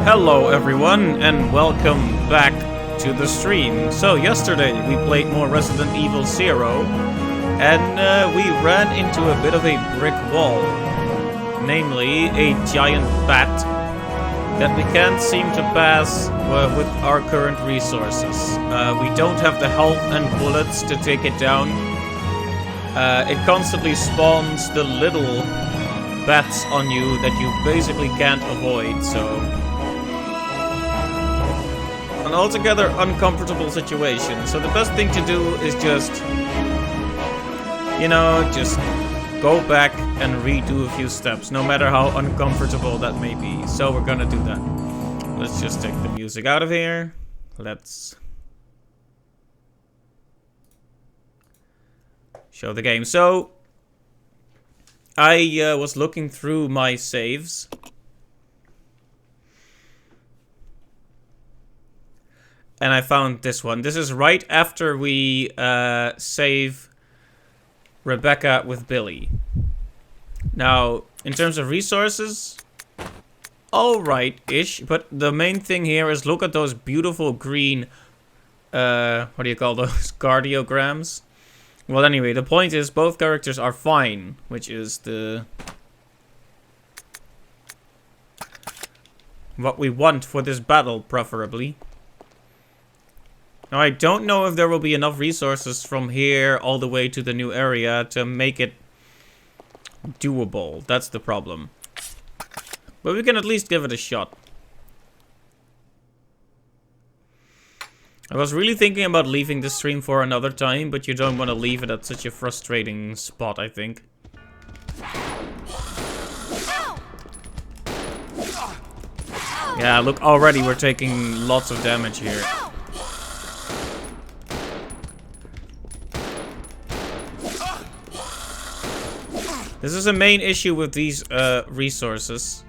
Hello everyone, and welcome back to the stream. So yesterday we played more Resident Evil Zero, and we ran into a bit of a brick wall. Namely, a giant bat that we can't seem to pass with our current resources. We don't have the health and bullets to take it down. It constantly spawns the little bats on you that you basically can't avoid, so... an altogether uncomfortable situation. So the best thing to do is just go back and redo a few steps, no matter how uncomfortable that may be. So we're gonna do that. Let's just take the music out of here. Let's show the game. So I was looking through my saves. And I found this one. This is right after we save Rebecca with Billy. Now, in terms of resources, alright-ish. But the main thing here is look at those beautiful green, what do you call those? Cardiograms? Well, anyway, the point is both characters are fine, which is what we want for this battle, preferably. Now, I don't know if there will be enough resources from here all the way to the new area to make it doable. That's the problem. But we can at least give it a shot. I was really thinking about leaving this stream for another time, but you don't want to leave it at such a frustrating spot, I think. Yeah, look, already we're taking lots of damage here. This is a main issue with these resources.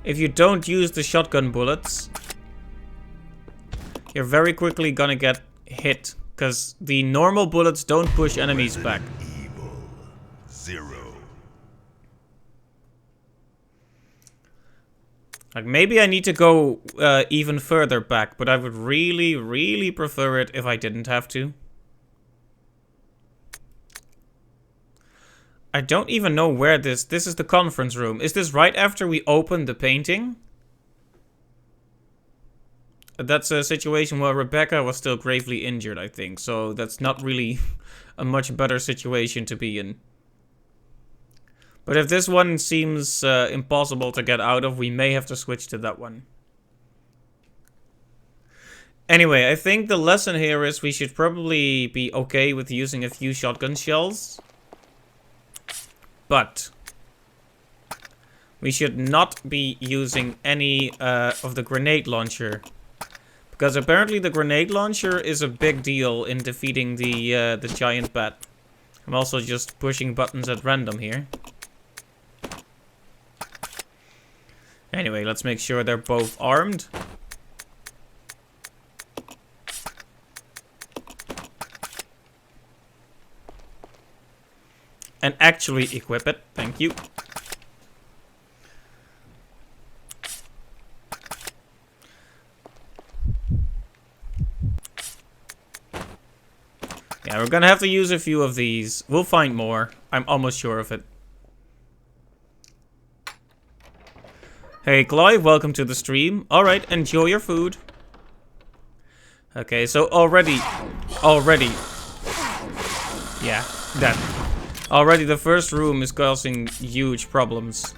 If you don't use the shotgun bullets, you're very quickly gonna get hit, because the normal bullets don't push enemies back. Evil 0. Like, maybe I need to go even further back, but I would really, really prefer it if I didn't have to. I don't even know where this is the conference room. Is this right after we open the painting? That's a situation where Rebecca was still gravely injured, I think. So that's not really a much better situation to be in. But if this one seems impossible to get out of, we may have to switch to that one. Anyway, I think the lesson here is we should probably be okay with using a few shotgun shells. But we should not be using any of the grenade launcher. Because apparently the grenade launcher is a big deal in defeating the giant bat. I'm also just pushing buttons at random here. Anyway, let's make sure they're both armed. And actually equip it. Thank you. Yeah, we're gonna have to use a few of these. We'll find more. I'm almost sure of it. Hey, Clive, welcome to the stream. Alright, enjoy your food. Okay, so already. Yeah, that. Already the first room is causing huge problems.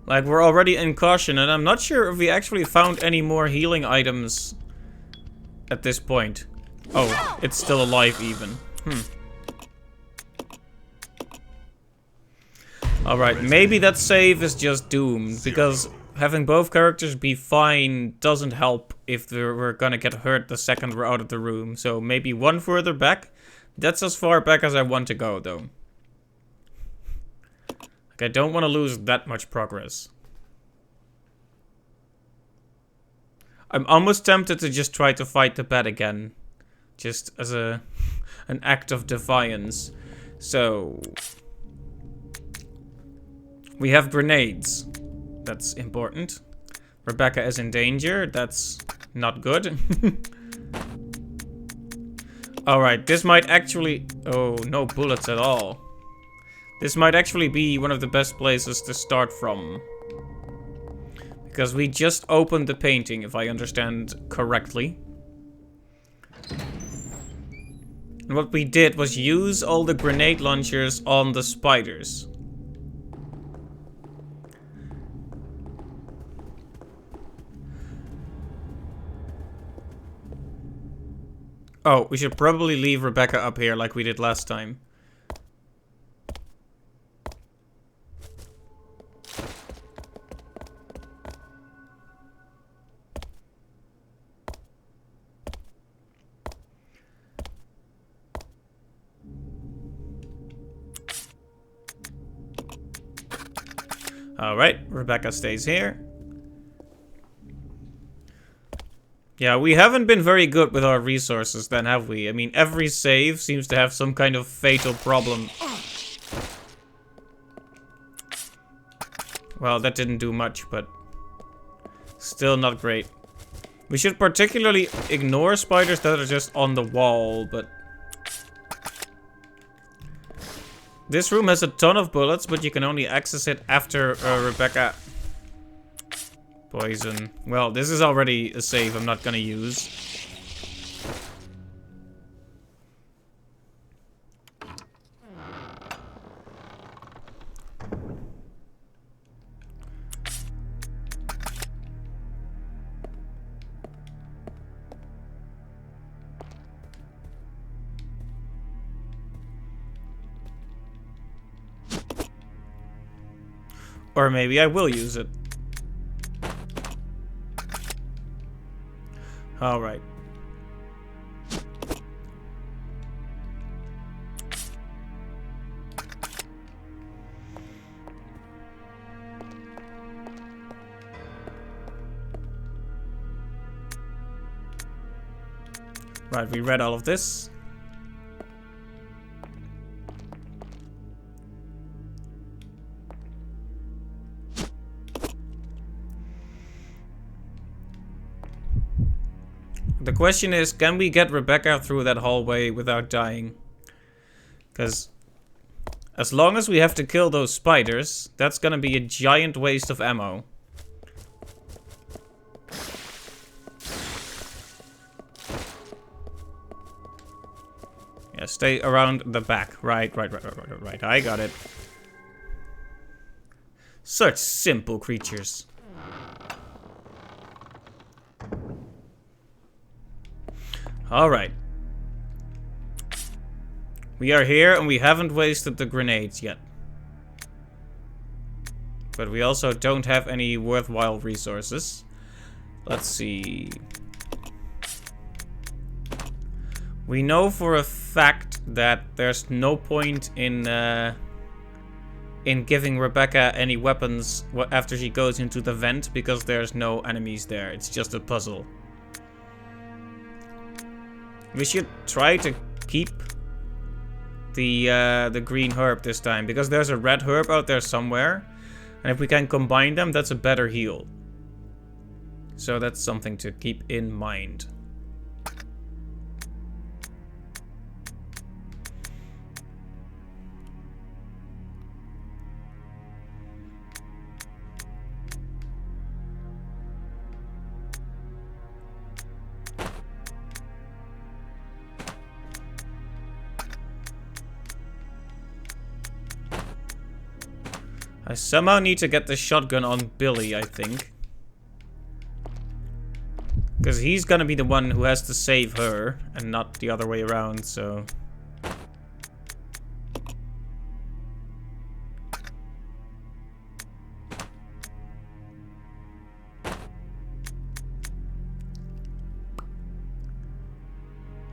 Like, we're already in caution, and I'm not sure if we actually found any more healing items at this point. Oh, it's still alive even. Alright, maybe that save is just doomed, because having both characters be fine doesn't help if we're gonna get hurt the second we're out of the room. So maybe one further back. That's as far back as I want to go, though. Like, I don't want to lose that much progress. I'm almost tempted to just try to fight the bat again. Just as an act of defiance. So... we have grenades. That's important. Rebecca is in danger. That's not good. Alright, this might actually... oh, no bullets at all. This might actually be one of the best places to start from. Because we just opened the painting, if I understand correctly. And what we did was use all the grenade launchers on the spiders. Oh, we should probably leave Rebecca up here like we did last time. Alright, Rebecca stays here. Yeah, we haven't been very good with our resources then, have we? I mean, every save seems to have some kind of fatal problem. Well, that didn't do much, but still not great. We should particularly ignore spiders that are just on the wall, but... this room has a ton of bullets, but you can only access it after Rebecca... poison. Well, this is already a save I'm not gonna use. Or maybe I will use it. Alright. Right, we read all of this. The question is, can we get Rebecca through that hallway without dying? Because as long as we have to kill those spiders, that's gonna be a giant waste of ammo. Yeah, stay around the back. Right. I got it. Such simple creatures. Alright. We are here and we haven't wasted the grenades yet. But we also don't have any worthwhile resources. Let's see. We know for a fact that there's no point in giving Rebecca any weapons after she goes into the vent because there's no enemies there. It's just a puzzle. We should try to keep the green herb this time, because there's a red herb out there somewhere, and if we can combine them, that's a better heal. So that's something to keep in mind. I somehow need to get the shotgun on Billy, I think. Because he's gonna be the one who has to save her, and not the other way around, so...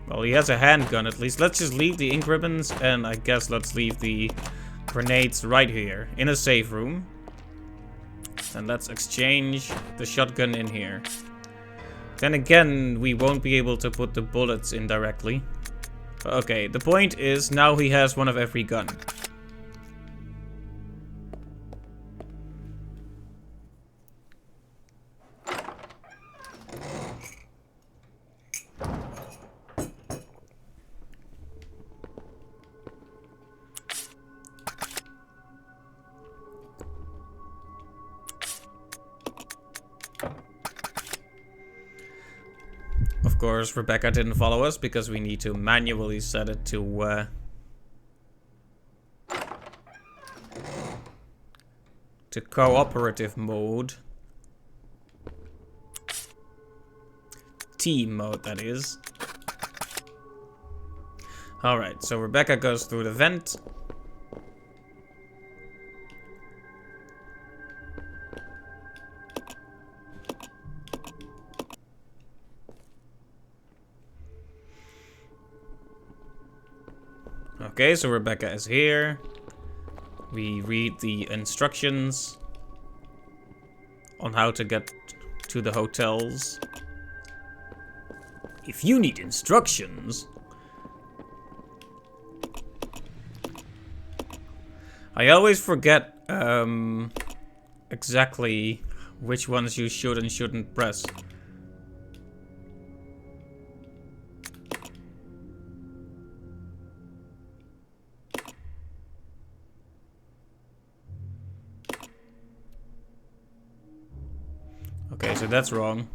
well, he has a handgun at least. Let's just leave the ink ribbons, and I guess let's leave the grenades right here in a safe room. And let's exchange the shotgun in here. Then again, we won't be able to put the bullets in directly. Okay, the point is now he has one of every gun. Of course, Rebecca didn't follow us because we need to manually set it to cooperative mode. Team mode, that is. Alright, so Rebecca goes through the vent. Okay, so Rebecca is here. We read the instructions on how to get to the hotels. If you need instructions... I always forget exactly which ones you should and shouldn't press. Okay, so that's wrong.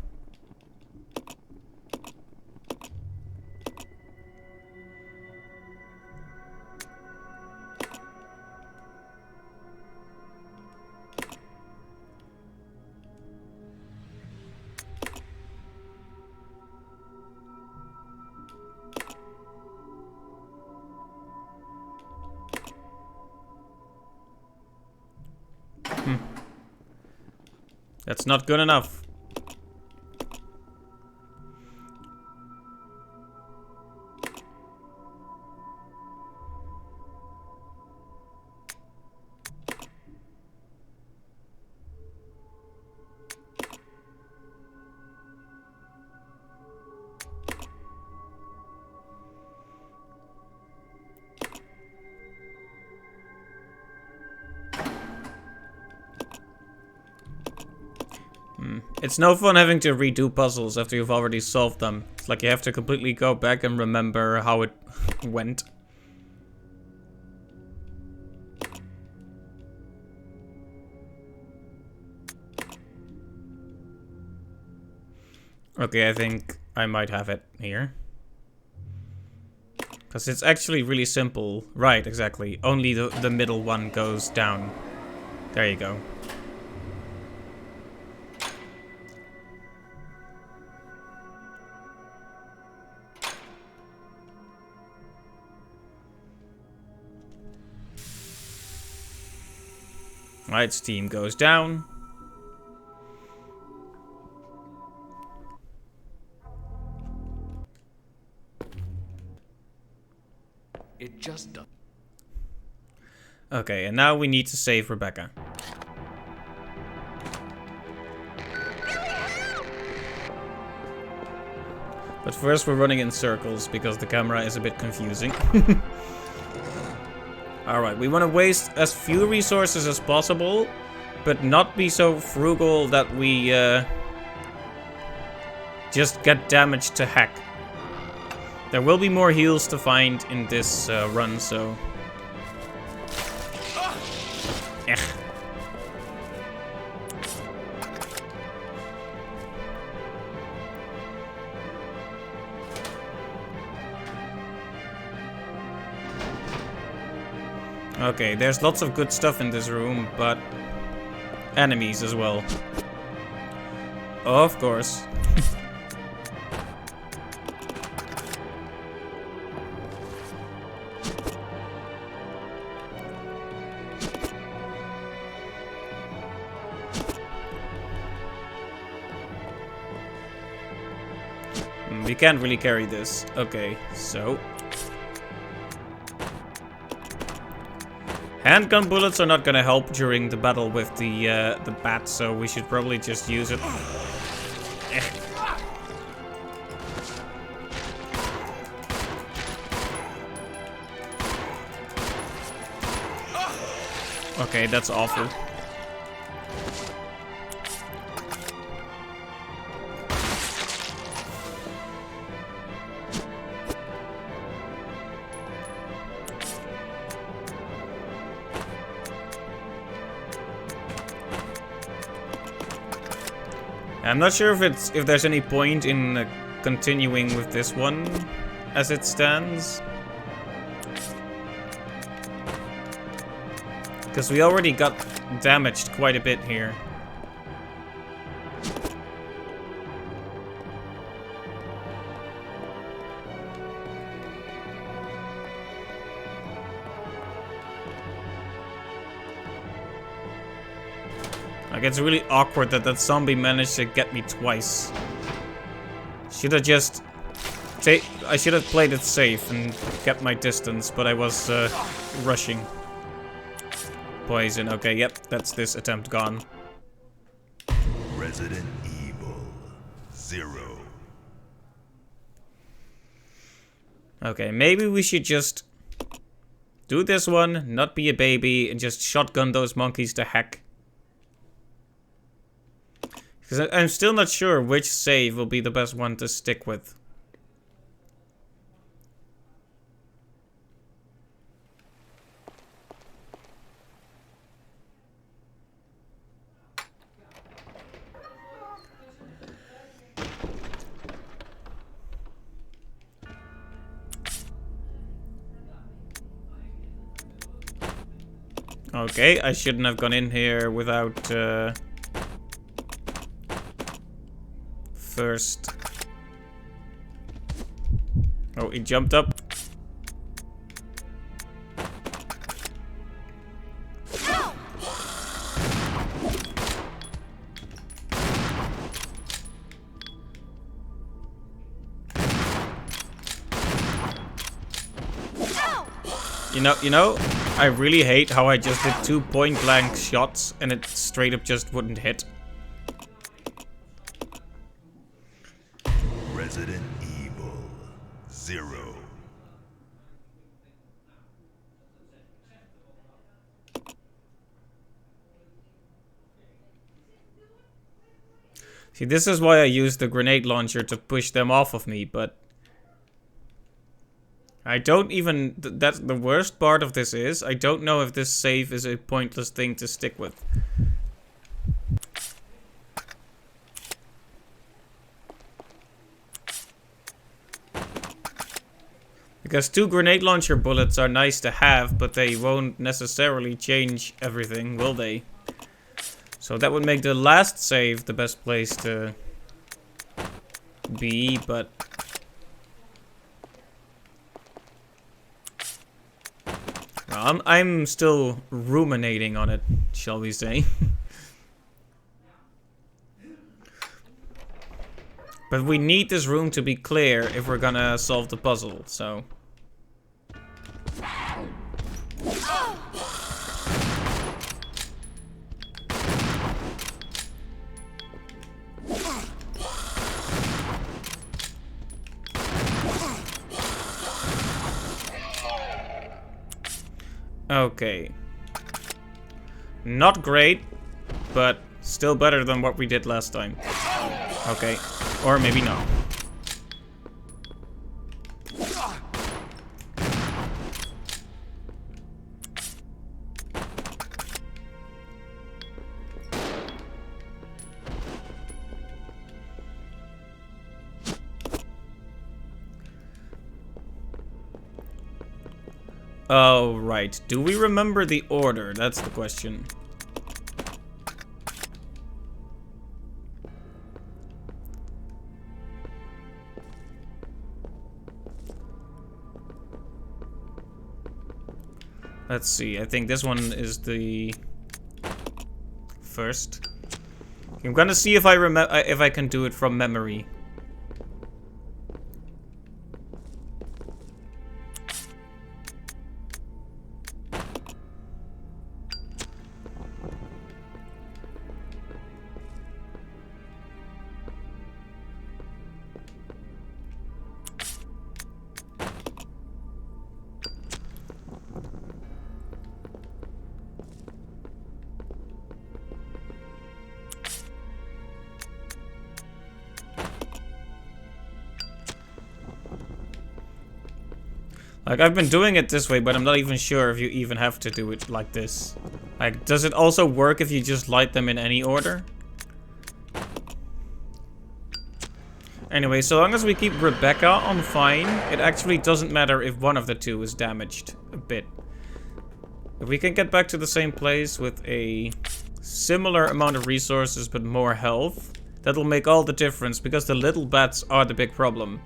That's not good enough. It's no fun having to redo puzzles after you've already solved them. It's like you have to completely go back and remember how it went. Okay, I think I might have it here. Because it's actually really simple. Right, exactly. Only the middle one goes down. There you go. Right, steam goes down. It just does. Okay, and now we need to save Rebecca. But first we're running in circles because the camera is a bit confusing. Alright, we want to waste as few resources as possible, but not be so frugal that we just get damaged to heck. There will be more heals to find in this run, so... Ech. Okay, there's lots of good stuff in this room, but enemies as well. Of course. We can't really carry this. Okay, so... Handgun bullets are not gonna help during the battle with the bat, so we should probably just use it. Okay, that's awful. I'm not sure if there's any point in continuing with this one as it stands. Because we already got damaged quite a bit here. Like, it's really awkward that that zombie managed to get me twice. Should have just... I should have played it safe and kept my distance, but I was rushing. Poison. Okay, yep, that's this attempt gone. Resident Evil 0. Okay, maybe we should just do this one, not be a baby, and just shotgun those monkeys to heck. Because I'm still not sure which save will be the best one to stick with. Okay, I shouldn't have gone in here without first. Oh, he jumped up. You know, I really hate how I just did 2 point-blank shots and it straight up just wouldn't hit. Resident Evil 0. See, this is why I used the grenade launcher to push them off of me, but I don't even... That's the worst part of this is, I don't know if this save is a pointless thing to stick with. Because 2 grenade launcher bullets are nice to have, but they won't necessarily change everything, will they? So that would make the last save the best place to be, but... I'm still ruminating on it, shall we say. But we need this room to be clear if we're gonna solve the puzzle, so... Okay. Not great, but still better than what we did last time. Okay. Or maybe not. Oh, right. Do we remember the order? That's the question. Let's see. I think this one is the first. I'm gonna see if I can do it from memory. Like, I've been doing it this way, but I'm not even sure if you even have to do it like this. Like, does it also work if you just light them in any order? Anyway, so long as we keep Rebecca on fine, it actually doesn't matter if one of the two is damaged a bit. If we can get back to the same place with a similar amount of resources but more health, that'll make all the difference, because the little bats are the big problem.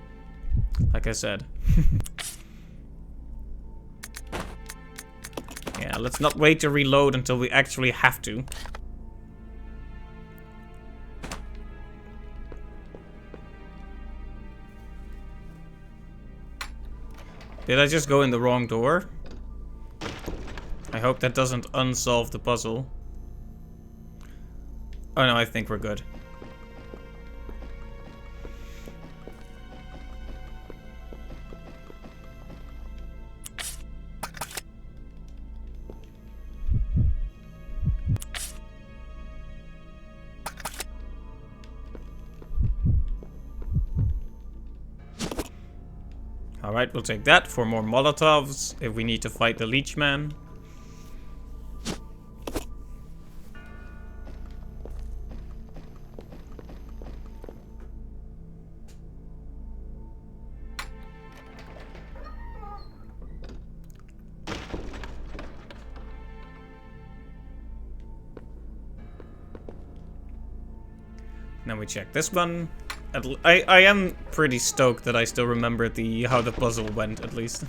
Like I said. Yeah, let's not wait to reload until we actually have to. Did I just go in the wrong door? I hope that doesn't unsolve the puzzle. Oh no, I think we're good. Alright, we'll take that for more Molotovs if we need to fight the Leech Man. Now we check this one. I am pretty stoked that I still remember how the puzzle went, at least.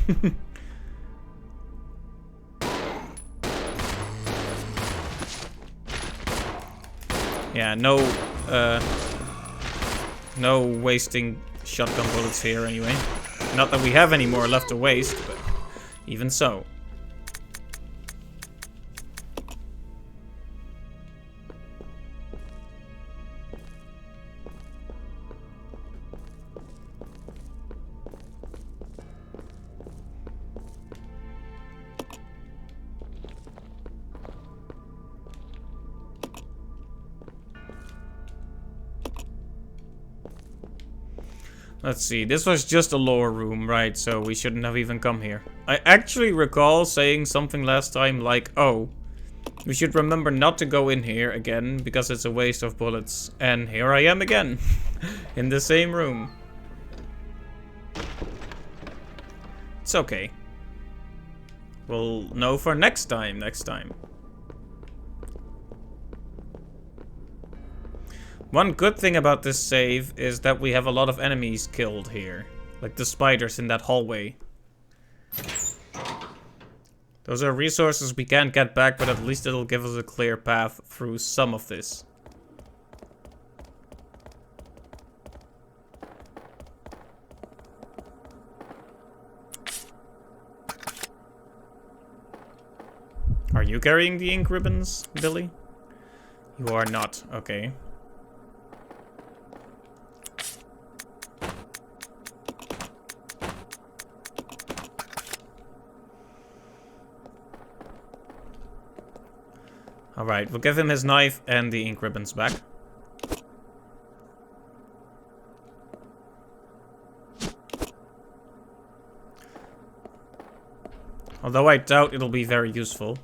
Yeah, no wasting shotgun bullets here anyway. Not that we have any more left to waste, but even so. Let's see, this was just a lower room, right? So we shouldn't have even come here. I actually recall saying something last time like, oh, we should remember not to go in here again because it's a waste of bullets. And here I am again, in the same room. It's okay. We'll know for next time. One good thing about this save is that we have a lot of enemies killed here. Like the spiders in that hallway. Those are resources we can't get back, but at least it'll give us a clear path through some of this. Are you carrying the ink ribbons, Billy? You are not, okay. Alright, we'll give him his knife and the ink ribbons back. Although I doubt it'll be very useful.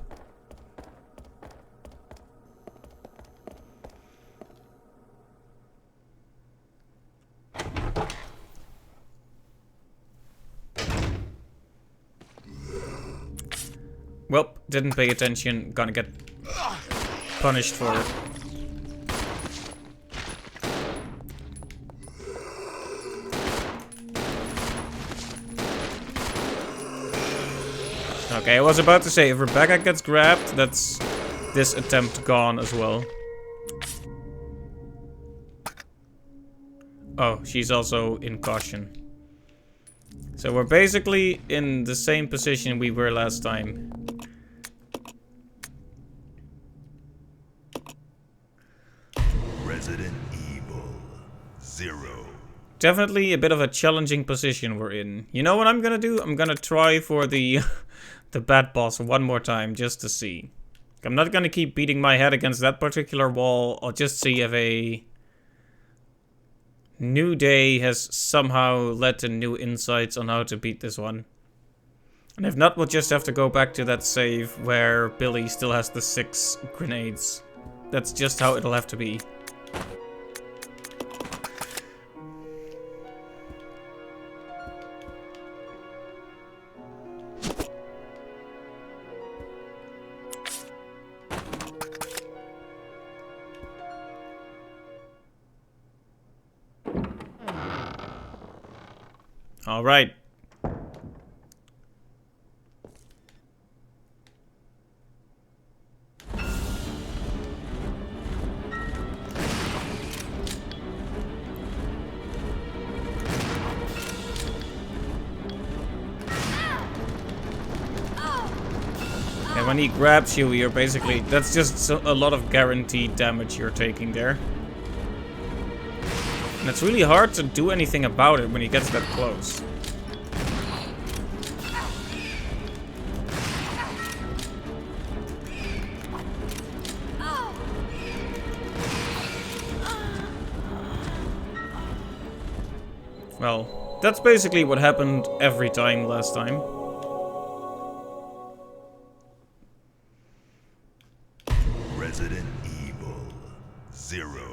Well, didn't pay attention, gonna get punished for it. Okay, I was about to say, if Rebecca gets grabbed, that's this attempt gone as well. Oh, she's also in caution. So we're basically in the same position we were last time. Resident Evil 0. Definitely a bit of a challenging position we're in. You know what I'm gonna do? I'm gonna try for the the bat boss one more time just to see. I'm not gonna keep beating my head against that particular wall. I'll just see if a new day has somehow led to new insights on how to beat this one. And if not, we'll just have to go back to that save where Billy still has the 6 grenades. That's just how it'll have to be. All right. And when he grabs you, you're basically... That's just a lot of guaranteed damage you're taking there. And it's really hard to do anything about it when he gets that close. Well, that's basically what happened every time last time. Resident Evil 0.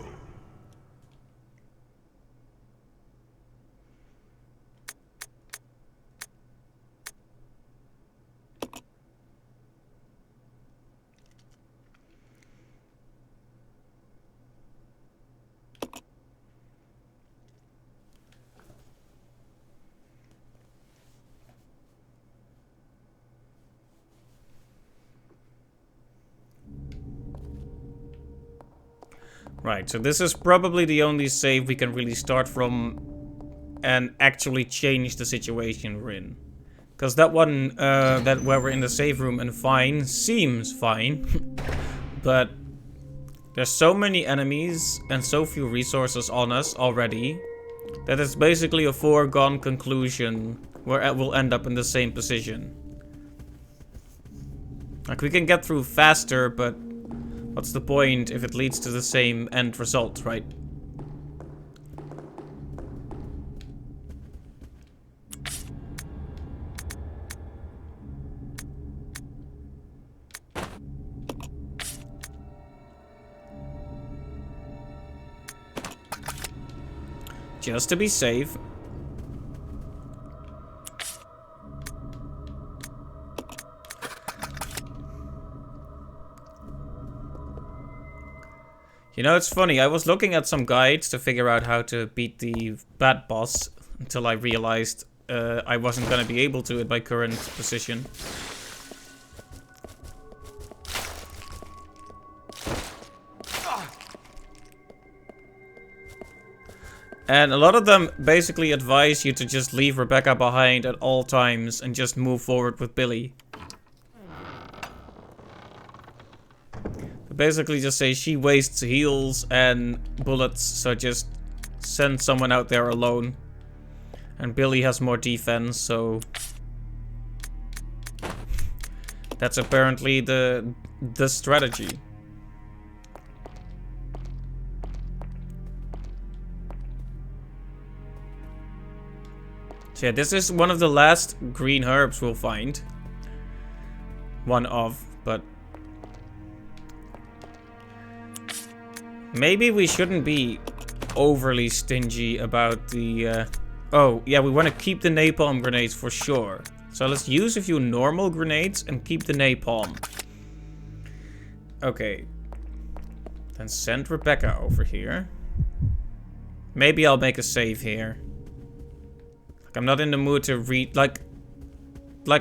Right, so this is probably the only save we can really start from and actually change the situation we're in. Because that one, that where we're in the save room and fine, seems fine. But there's so many enemies and so few resources on us already that it's basically a foregone conclusion where we'll end up in the same position. Like, we can get through faster, but what's the point if it leads to the same end result, right? Just to be safe. You know, it's funny, I was looking at some guides to figure out how to beat the bad boss until I realized I wasn't gonna be able to at my current position. And a lot of them basically advise you to just leave Rebecca behind at all times and just move forward with Billy. Basically just say she wastes heals and bullets, so just send someone out there alone. And Billy has more defense, so that's apparently the strategy. So yeah, this is one of the last green herbs we'll find. One of, but maybe we shouldn't be overly stingy about the, oh, yeah, we want to keep the napalm grenades for sure. So let's use a few normal grenades and keep the napalm. Okay. Then send Rebecca over here. Maybe I'll make a save here. Like, I'm not in the mood to read, like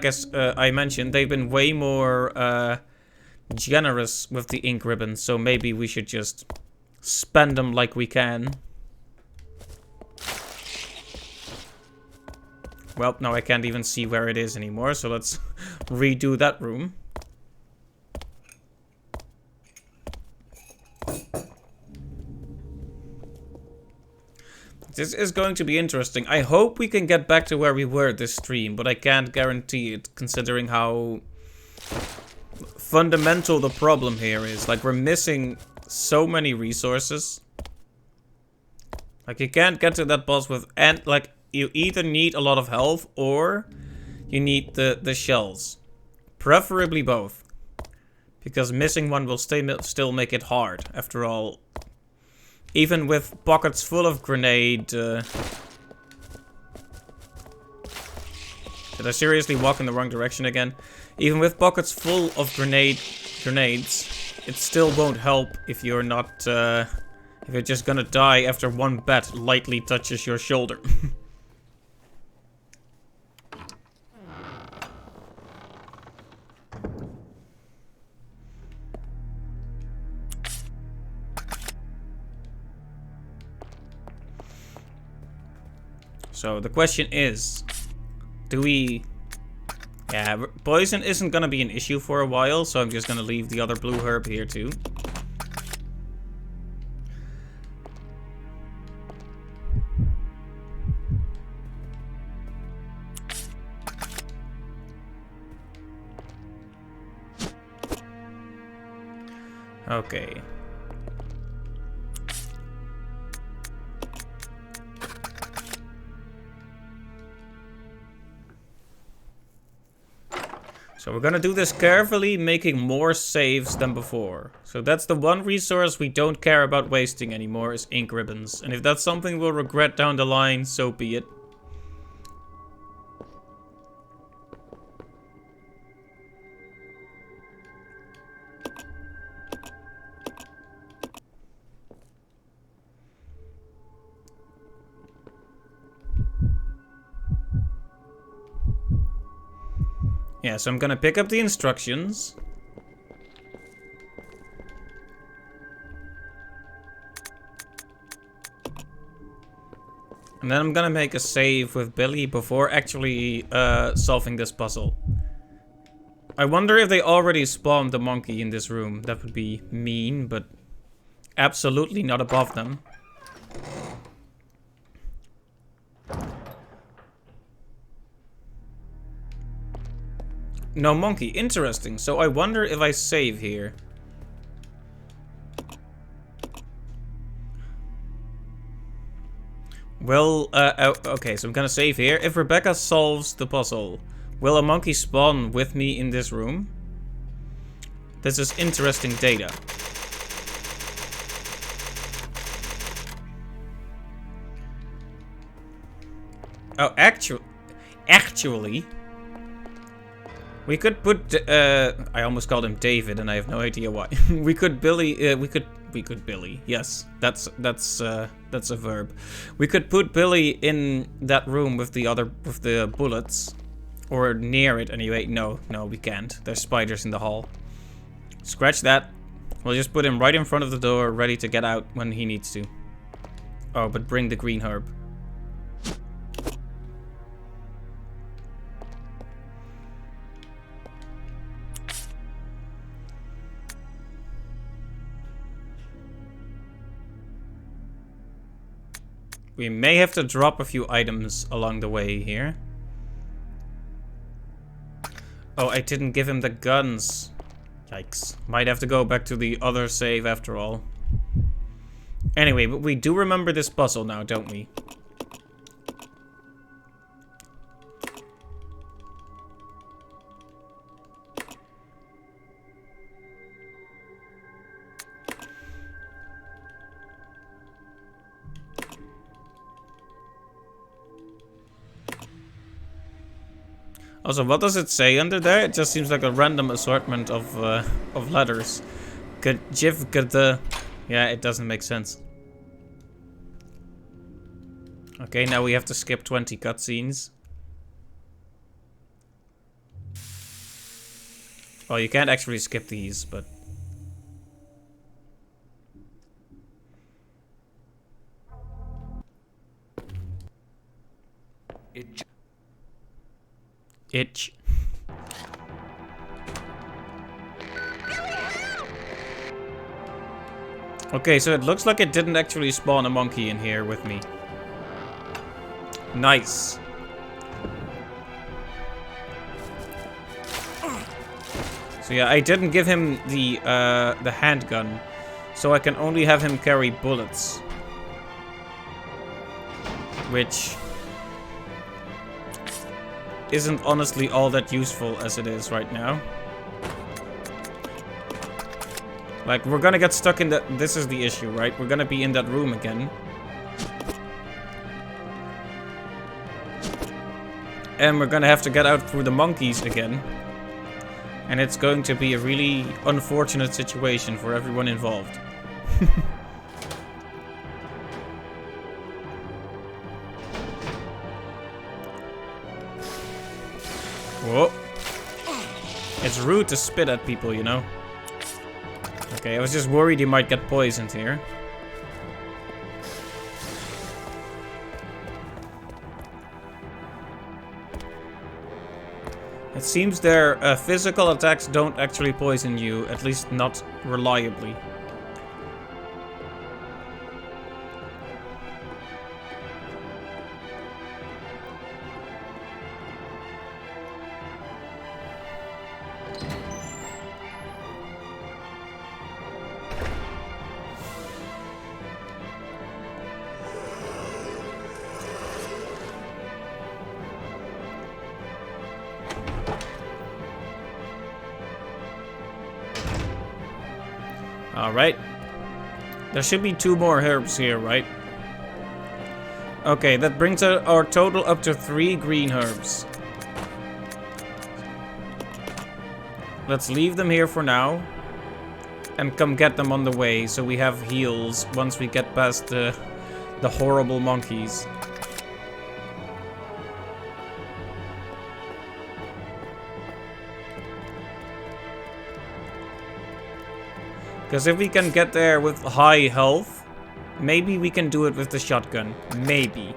as I mentioned, they've been way more generous with the ink ribbons, so maybe we should just spend them like we can. Well, now I can't even see where it is anymore, so let's redo that room. This is going to be interesting. I hope we can get back to where we were this stream, but I can't guarantee it, considering how fundamental the problem here is. Like, we're missing so many resources. Like, you can't get to that boss with... And, like, you either need a lot of health, or you need the shells. Preferably both. Because missing one will still make it hard. After all, even with pockets full of grenade... Did I seriously walk in the wrong direction again? Even with pockets full of grenades, it still won't help if you're not... if you're just gonna die after one bat lightly touches your shoulder. So the question is, do we... Yeah, poison isn't gonna be an issue for a while, so I'm just gonna leave the other blue herb here too. Okay. So we're gonna do this carefully, making more saves than before. So that's the one resource we don't care about wasting anymore, is ink ribbons. And if that's something we'll regret down the line, so be it. Yeah, so I'm gonna pick up the instructions. And then I'm gonna make a save with Billy before actually solving this puzzle. I wonder if they already spawned the monkey in this room. That would be mean, but absolutely not above them. No monkey, interesting. So I wonder if I save here. Well, okay, so I'm gonna save here. If Rebecca solves the puzzle, will a monkey spawn with me in this room? This is interesting data. Oh, actually, we could put, I almost called him David, and I have no idea why. we could Billy. Yes, that's a verb. We could put Billy in that room with the bullets, or near it anyway. No, we can't. There's spiders in the hall. Scratch that. We'll just put him right in front of the door, ready to get out when he needs to. Oh, but bring the green herb. We may have to drop a few items along the way here. Oh, I didn't give him the guns. Yikes. Might have to go back to the other save after all. Anyway, but we do remember this puzzle now, don't we? Also, what does it say under there? It just seems like a random assortment of letters. Yeah, it doesn't make sense. Okay, now we have to skip 20 cutscenes. Well, you can't actually skip these, but... Itch. Okay, so it looks like it didn't actually spawn a monkey in here with me. Nice. So yeah, I didn't give him the handgun, so I can only have him carry bullets. isn't honestly all that useful as it is right now. Like, we're gonna get stuck in that. This is the issue, right? We're gonna be in that room again. And we're gonna have to get out through the monkeys again. And it's going to be a really unfortunate situation for everyone involved. Whoa. It's rude to spit at people, you know. Okay, I was just worried you might get poisoned here. It seems their physical attacks don't actually poison you, at least not reliably. Alright. There should be 2 more herbs here, right? Okay, that brings our total up to 3 green herbs. Let's leave them here for now. And come get them on the way, so we have heals once we get past the horrible monkeys. Because if we can get there with high health, maybe we can do it with the shotgun. Maybe.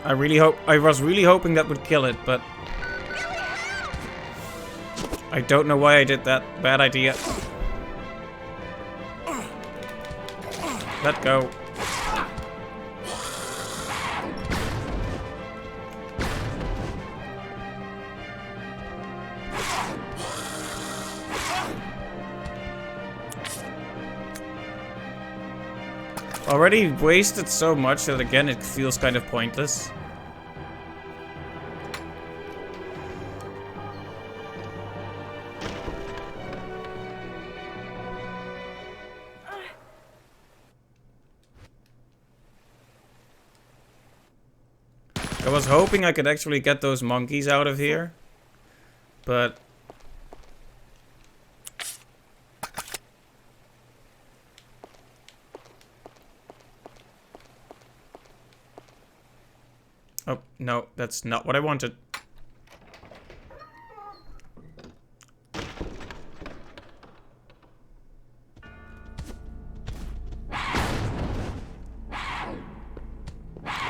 I was really hoping that would kill it, but I don't know why I did that. Bad idea. Let go. Already wasted so much that again it feels kind of pointless. I was hoping I could actually get those monkeys out of here, but oh, no, that's not what I wanted.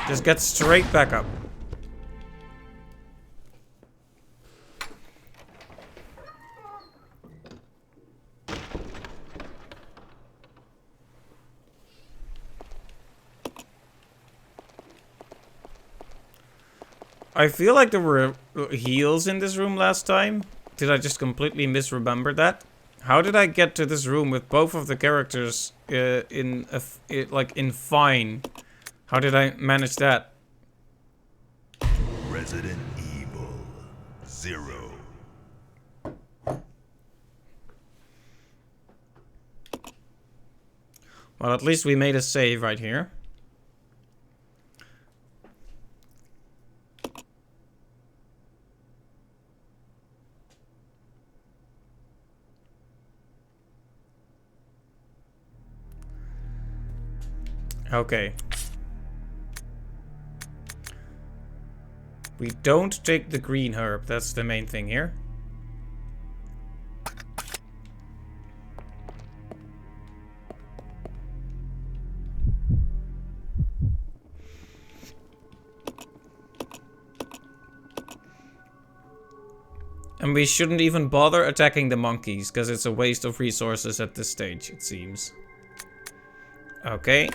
Just get straight back up. I feel like there were heals in this room last time. Did I just completely misremember that? How did I get to this room with both of the characters in fine? How did I manage that? Resident Evil 0. Well, at least we made a save right here. Okay. We don't take the green herb. That's the main thing here. And we shouldn't even bother attacking the monkeys, because it's a waste of resources at this stage, it seems. Okay.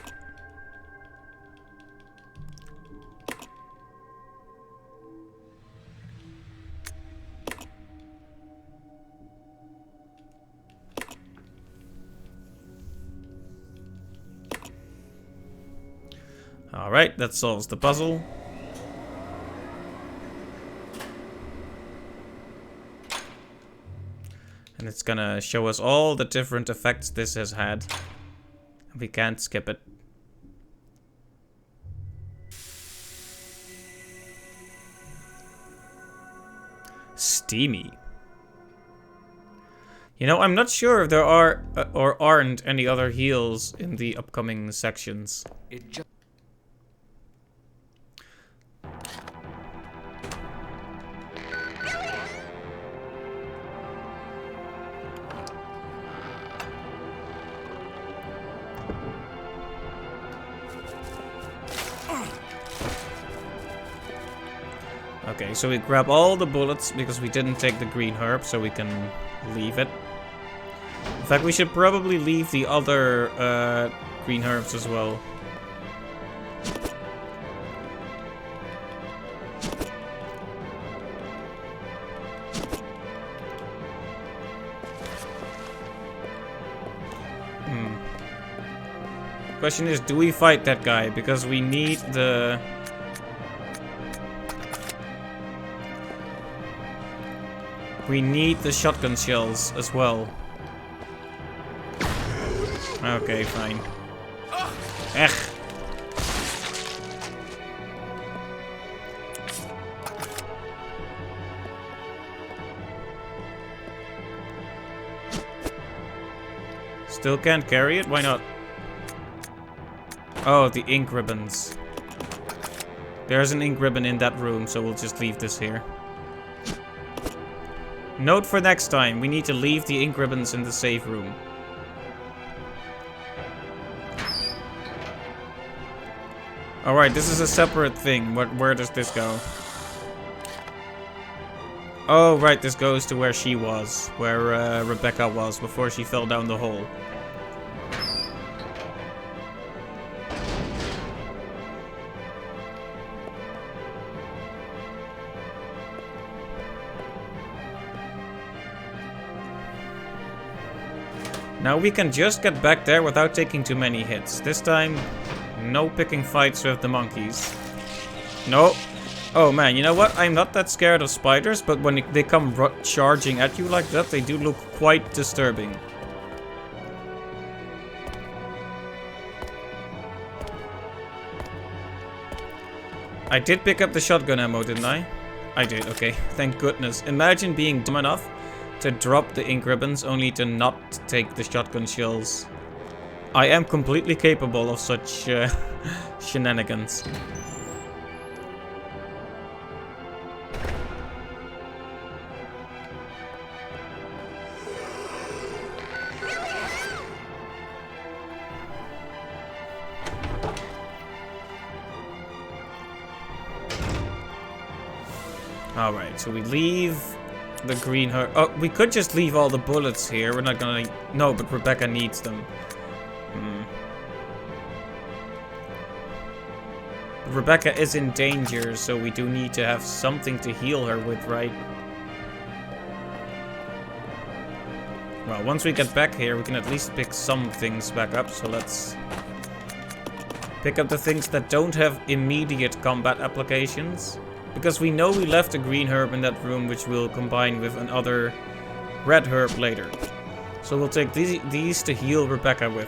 Alright, that solves the puzzle. And it's gonna show us all the different effects this has had. We can't skip it. Steamy. You know, I'm not sure if there are or aren't any other heals in the upcoming sections. It just... Okay, so we grab all the bullets because we didn't take the green herb, so we can leave it. In fact, we should probably leave the other green herbs as well. Question is, do we fight that guy? Because we need the... We need the shotgun shells as well. Okay, fine. Ech. Still can't carry it? Why not? Oh, the ink ribbons. There's an ink ribbon in that room, so we'll just leave this here. Note for next time, we need to leave the ink ribbons in the safe room. Alright, this is a separate thing. Where does this go? Oh, right, this goes to where she was. Where Rebecca was before she fell down the hole. Now we can just get back there without taking too many hits. This time, no picking fights with the monkeys. No. Oh man, you know what? I'm not that scared of spiders, but when they come charging at you like that, they do look quite disturbing. I did pick up the shotgun ammo, didn't I? I did, okay. Thank goodness. Imagine being dumb enough to drop the ink ribbons only to not take the shotgun shells. I am completely capable of such shenanigans. Alright, so we leave the green herb. Oh, we could just leave all the bullets here. We're not gonna... No, but Rebecca needs them. Rebecca is in danger, so we do need to have something to heal her with, right? Well, once we get back here, we can at least pick some things back up, so let's pick up the things that don't have immediate combat applications. Because we know we left a green herb in that room, which we'll combine with another red herb later. So we'll take these to heal Rebecca with.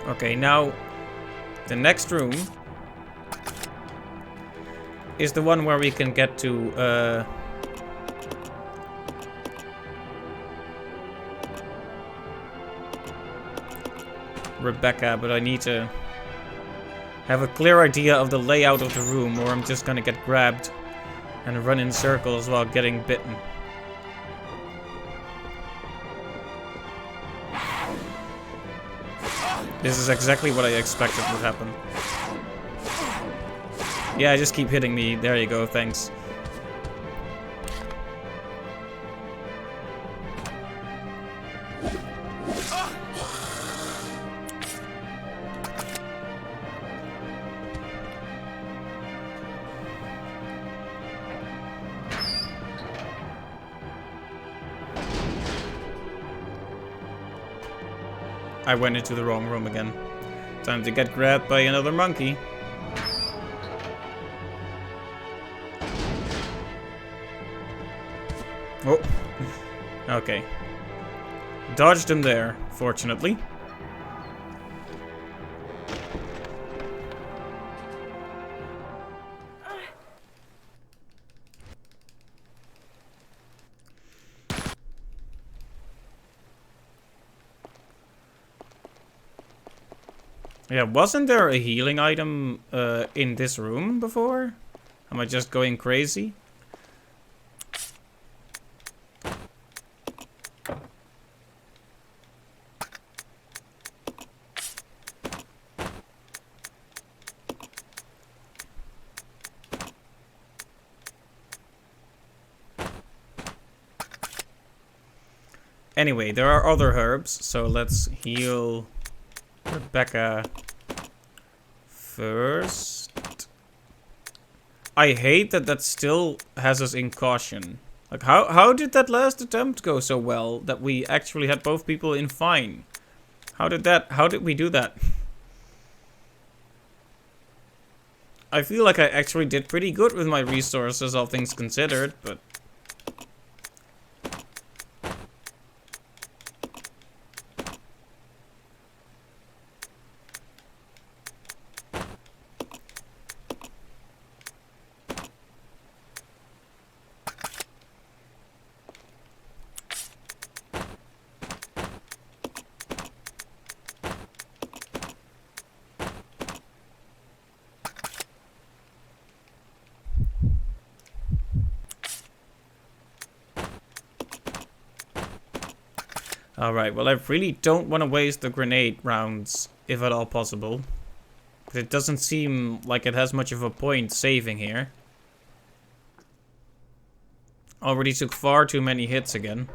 Okay, now the next room is the one where we can get to Rebecca, but I need to have a clear idea of the layout of the room, or I'm just gonna get grabbed and run in circles while getting bitten. This is exactly what I expected would happen. Yeah, just keep hitting me. There you go, thanks. I went into the wrong room again. Time to get grabbed by another monkey. Oh. Okay. Dodged him there, fortunately. Yeah, wasn't there a healing item in this room before? Am I just going crazy? Anyway, there are other herbs, so let's heal Rebecca first. I hate that that still has us in caution. Like, how did that last attempt go so well that we actually had both people in fine? How did we do that? I feel like I actually did pretty good with my resources, all things considered, but... Alright, well I really don't want to waste the grenade rounds, if at all possible. But it doesn't seem like it has much of a point saving here. Already took far too many hits again.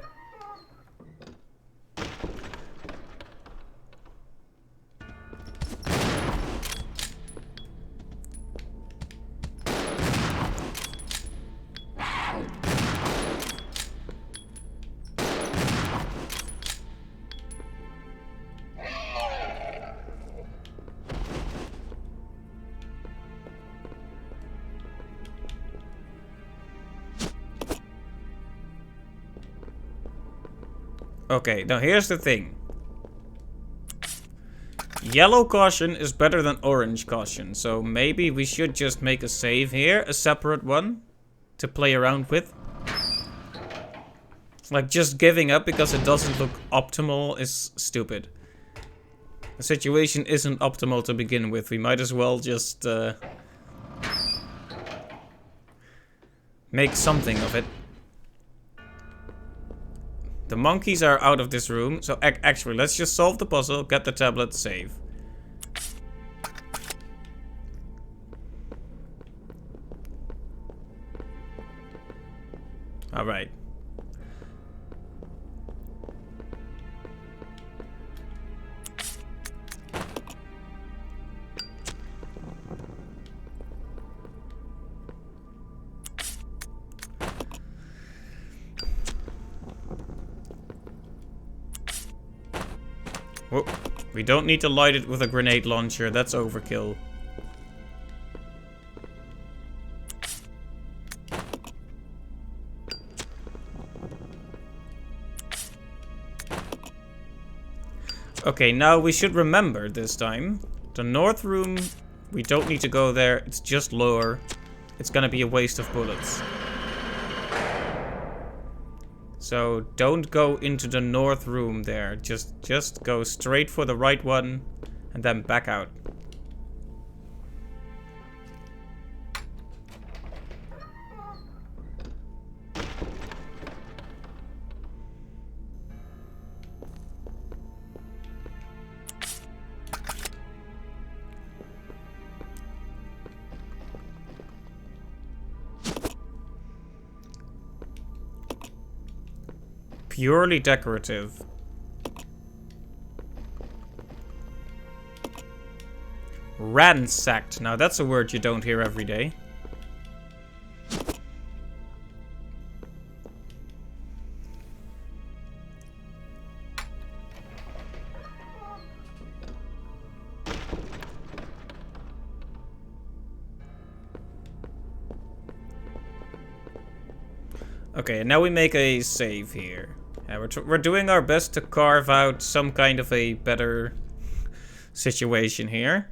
Okay, now here's the thing. Yellow caution is better than orange caution, so maybe we should just make a save here, a separate one, to play around with. Like, just giving up because it doesn't look optimal is stupid. The situation isn't optimal to begin with, we might as well just make something of it. The monkeys are out of this room, so actually, let's just solve the puzzle, get the tablet, save. Alright. Whoa. We don't need to light it with a grenade launcher, that's overkill. Okay, now we should remember this time. The north room, we don't need to go there, it's just lower. It's gonna be a waste of bullets. So don't go into the north room there. Just go straight for the right one and then back out. Purely decorative. Ransacked. Now that's a word you don't hear every day. Okay, now we make a save here. We're doing our best to carve out some kind of a better situation here.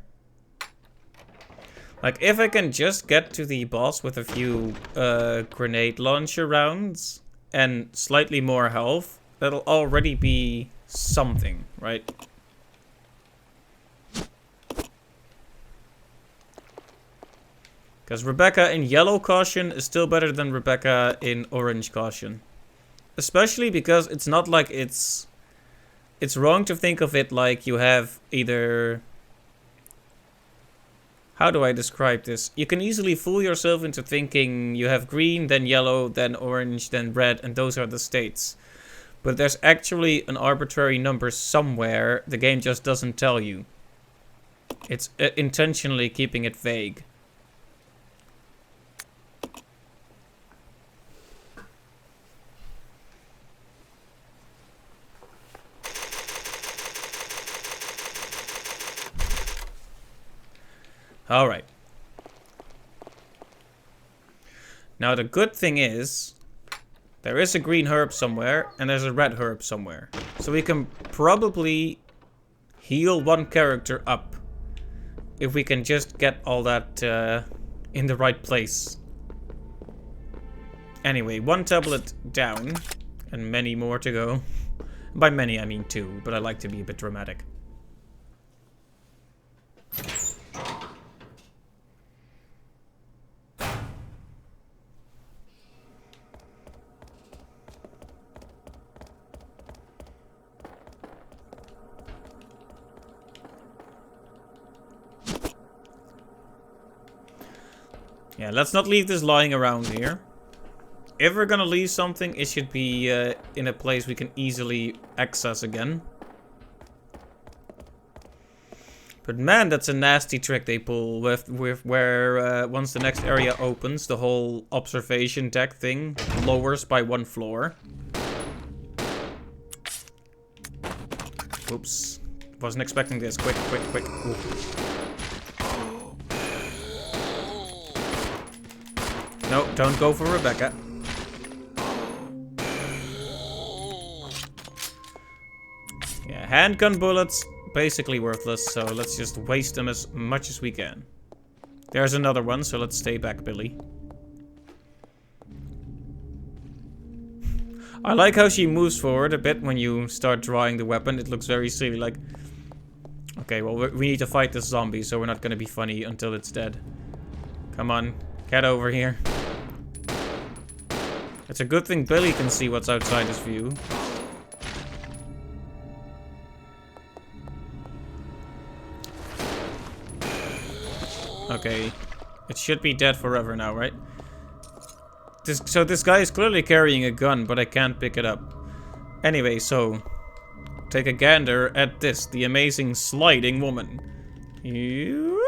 Like, if I can just get to the boss with a few grenade launcher rounds and slightly more health, that'll already be something, right? Because Rebecca in yellow caution is still better than Rebecca in orange caution. Especially because it's not like it's wrong to think of it like you have either... How do I describe this? You can easily fool yourself into thinking you have green, then yellow, then orange, then red, and those are the states. But there's actually an arbitrary number somewhere. The game just doesn't tell you. It's intentionally keeping it vague. Alright. Now the good thing is, there is a green herb somewhere, and there's a red herb somewhere. So we can probably heal one character up. If we can just get all that in the right place. Anyway, one tablet down, and many more to go. By many I mean 2, but I like to be a bit dramatic. Yeah, let's not leave this lying around here. If we're gonna leave something, it should be in a place we can easily access again. But man, that's a nasty trick they pull with where once the next area opens, the whole observation deck thing lowers by 1 floor. Oops. Wasn't expecting this. Quick, quick, quick. Ooh. No, don't go for Rebecca. Yeah, handgun bullets, basically worthless, so let's just waste them as much as we can. There's another one, so let's stay back, Billy. I like how she moves forward a bit when you start drawing the weapon. It looks very silly, like... Okay, well, we need to fight this zombie, so we're not gonna be funny until it's dead. Come on, get over here. It's a good thing Billy can see what's outside his view. Okay. It should be dead forever now, right? So this guy is clearly carrying a gun, but I can't pick it up. Anyway, so... Take a gander at this, the amazing sliding woman. You...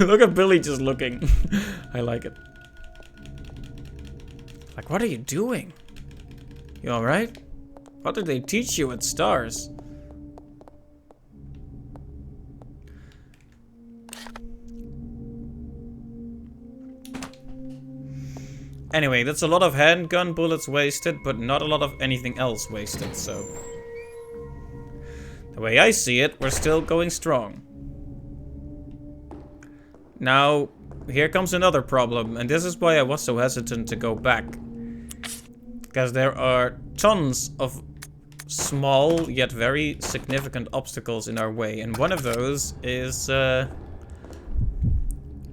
Look at Billy just looking. I like it. Like, what are you doing? You alright? What did they teach you at STARS? Anyway, that's a lot of handgun bullets wasted, but not a lot of anything else wasted, so... The way I see it, we're still going strong. Now, here comes another problem, and this is why I was so hesitant to go back. Because there are tons of small, yet very significant obstacles in our way, and one of those is, Mr.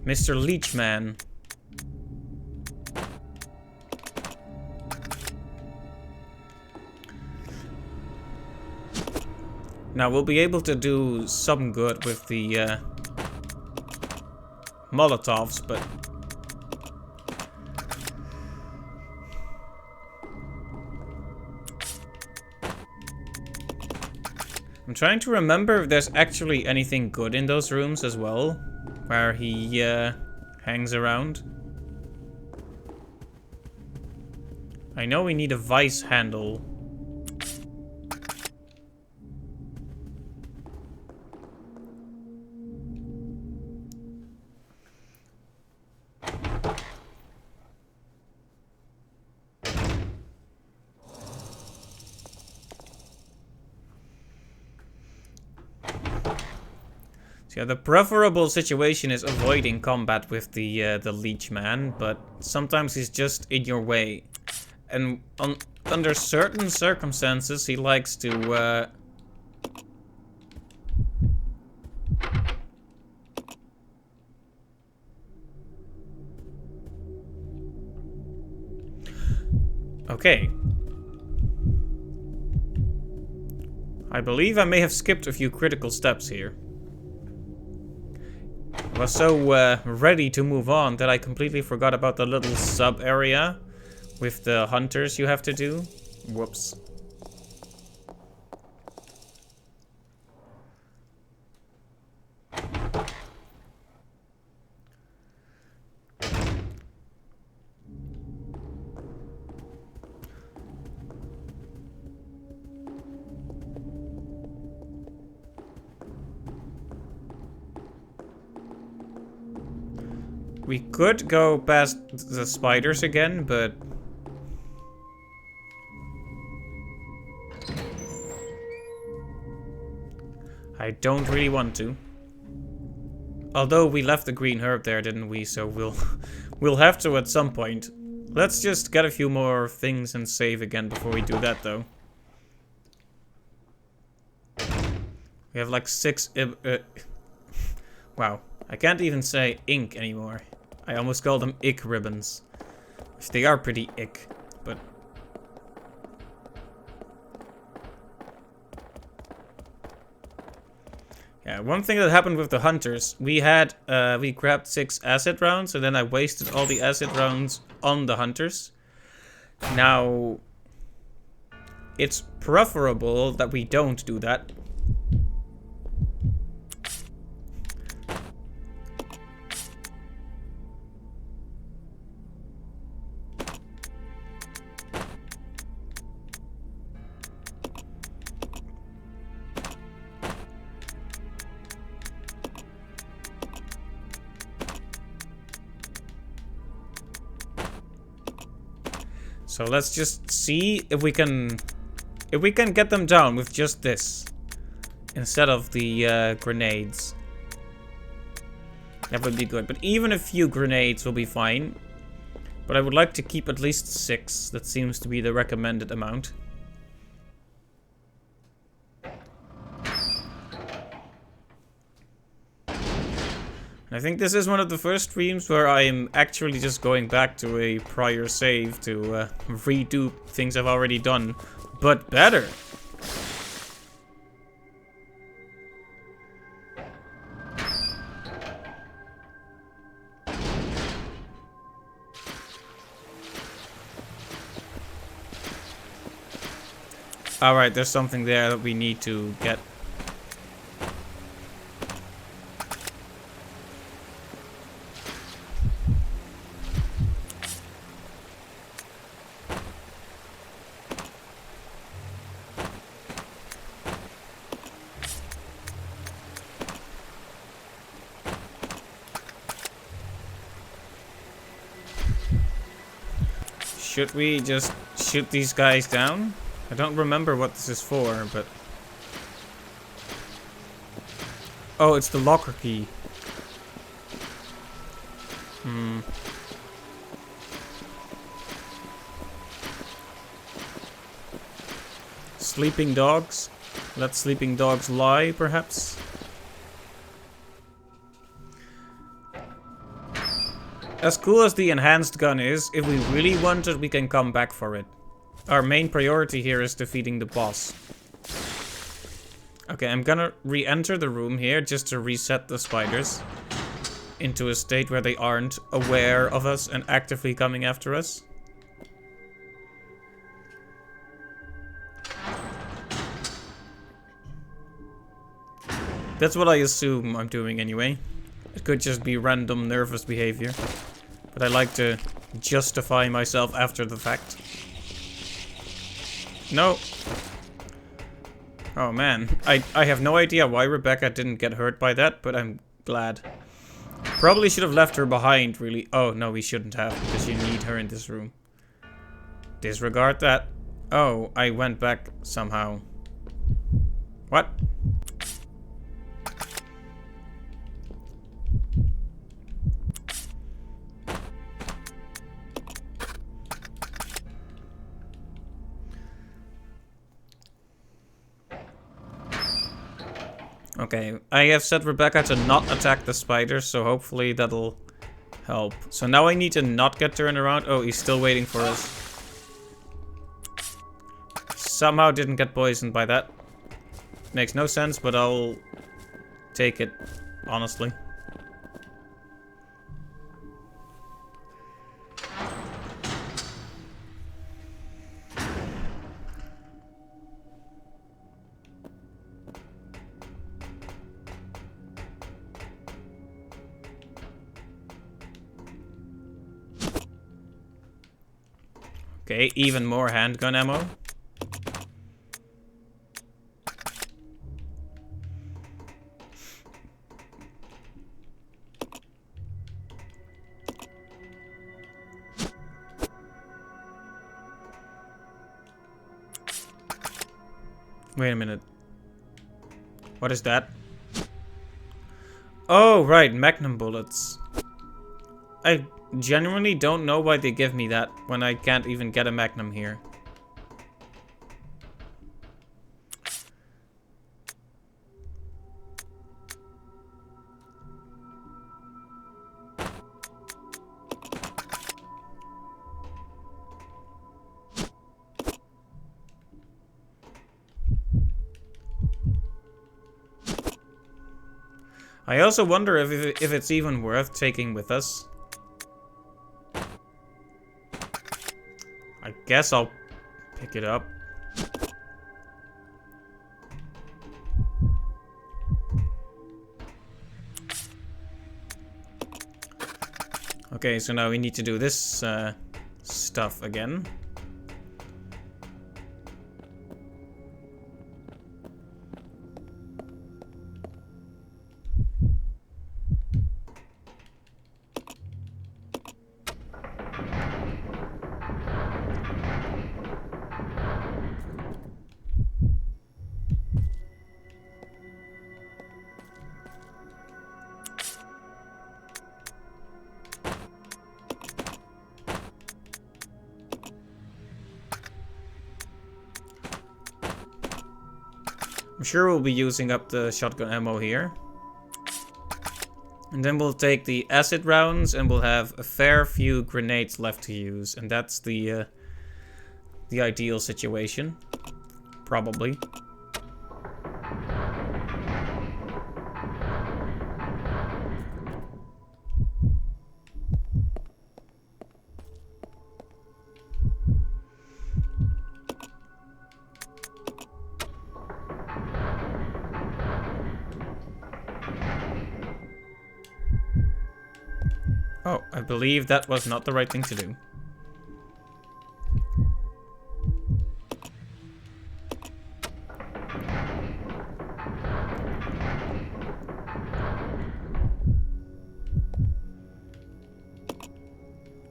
Leechman. Now, we'll be able to do some good with the, Molotovs, but... I'm trying to remember if there's actually anything good in those rooms as well, where he, hangs around. I know we need a vice handle. Yeah, the preferable situation is avoiding combat with the leech man, but sometimes he's just in your way. And under certain circumstances, he likes to Okay. I believe I may have skipped a few critical steps here. I was so ready to move on that I completely forgot about the little sub-area with the hunters you have to do. Whoops. We could go past the spiders again, but... I don't really want to. Although we left the green herb there, didn't we? So we'll have to at some point. Let's just get a few more things and save again before we do that, though. We have like 6... wow. I can't even say ink anymore. I almost call them ick ribbons. Which they are pretty ick, but... Yeah, one thing that happened with the hunters, we grabbed 6 acid rounds, and then I wasted all the acid rounds on the hunters. Now, it's preferable that we don't do that. So let's just see if we can get them down with just this instead of the grenades. That would be good, but even a few grenades will be fine. But I would like to keep at least 6. That seems to be the recommended amount. I think this is one of the first streams where I am actually just going back to a prior save to redo things I've already done, but better. Alright, there's something there that we need to get. Should we just shoot these guys down? I don't remember what this is for, but... Oh, it's the locker key. Sleeping dogs? Let sleeping dogs lie, perhaps? As cool as the enhanced gun is, if we really want it, we can come back for it. Our main priority here is defeating the boss. Okay, I'm gonna re-enter the room here just to reset the spiders into a state where they aren't aware of us and actively coming after us. That's what I assume I'm doing anyway. It could just be random nervous behavior. But I like to justify myself after the fact. No. Oh man, I have no idea why Rebecca didn't get hurt by that, but I'm glad. Probably should have left her behind, really. Oh, no, we shouldn't have, because you need her in this room. Disregard that. Oh, I went back somehow. What? Okay, I have set Rebecca to not attack the spiders, so hopefully that'll help. So now I need to not get turned around. Oh, he's still waiting for us. Somehow didn't get poisoned by that. Makes no sense, but I'll take it, honestly. Okay, even more handgun ammo. Wait a minute. What is that? Oh, right, Magnum bullets. I genuinely don't know why they give me that when I can't even get a Magnum here. I also wonder if it's even worth taking with us. I guess I'll pick it up. Okay, so now we need to do this stuff again. I'm sure we'll be using up the shotgun ammo here. And then we'll take the acid rounds and we'll have a fair few grenades left to use. And that's the ideal situation. Probably. Oh, I believe that was not the right thing to do.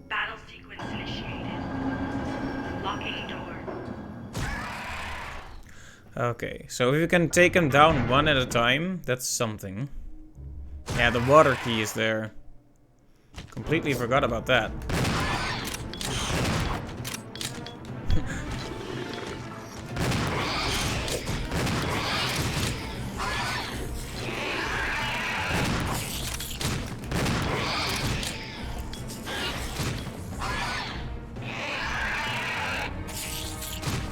Battle sequence initiated. Locking door. Okay, so if you can take them down one at a time, that's something. Yeah, the water key is there. Completely forgot about that.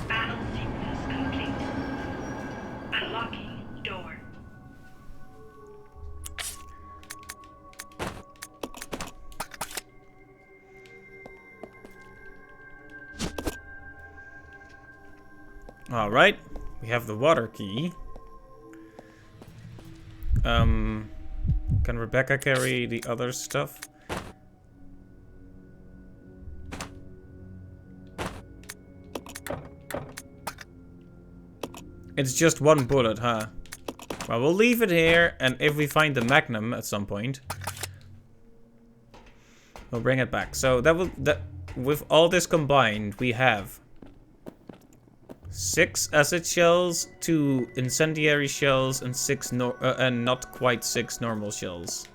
Battle sequence complete. Unlocking door. Alright, we have the water key. Can Rebecca carry the other stuff? It's just one bullet, huh? Well, we'll leave it here, and if we find the Magnum at some point, we'll bring it back. So with all this combined, we have 6 acid shells, 2 incendiary shells, and 6 and not quite 6 normal shells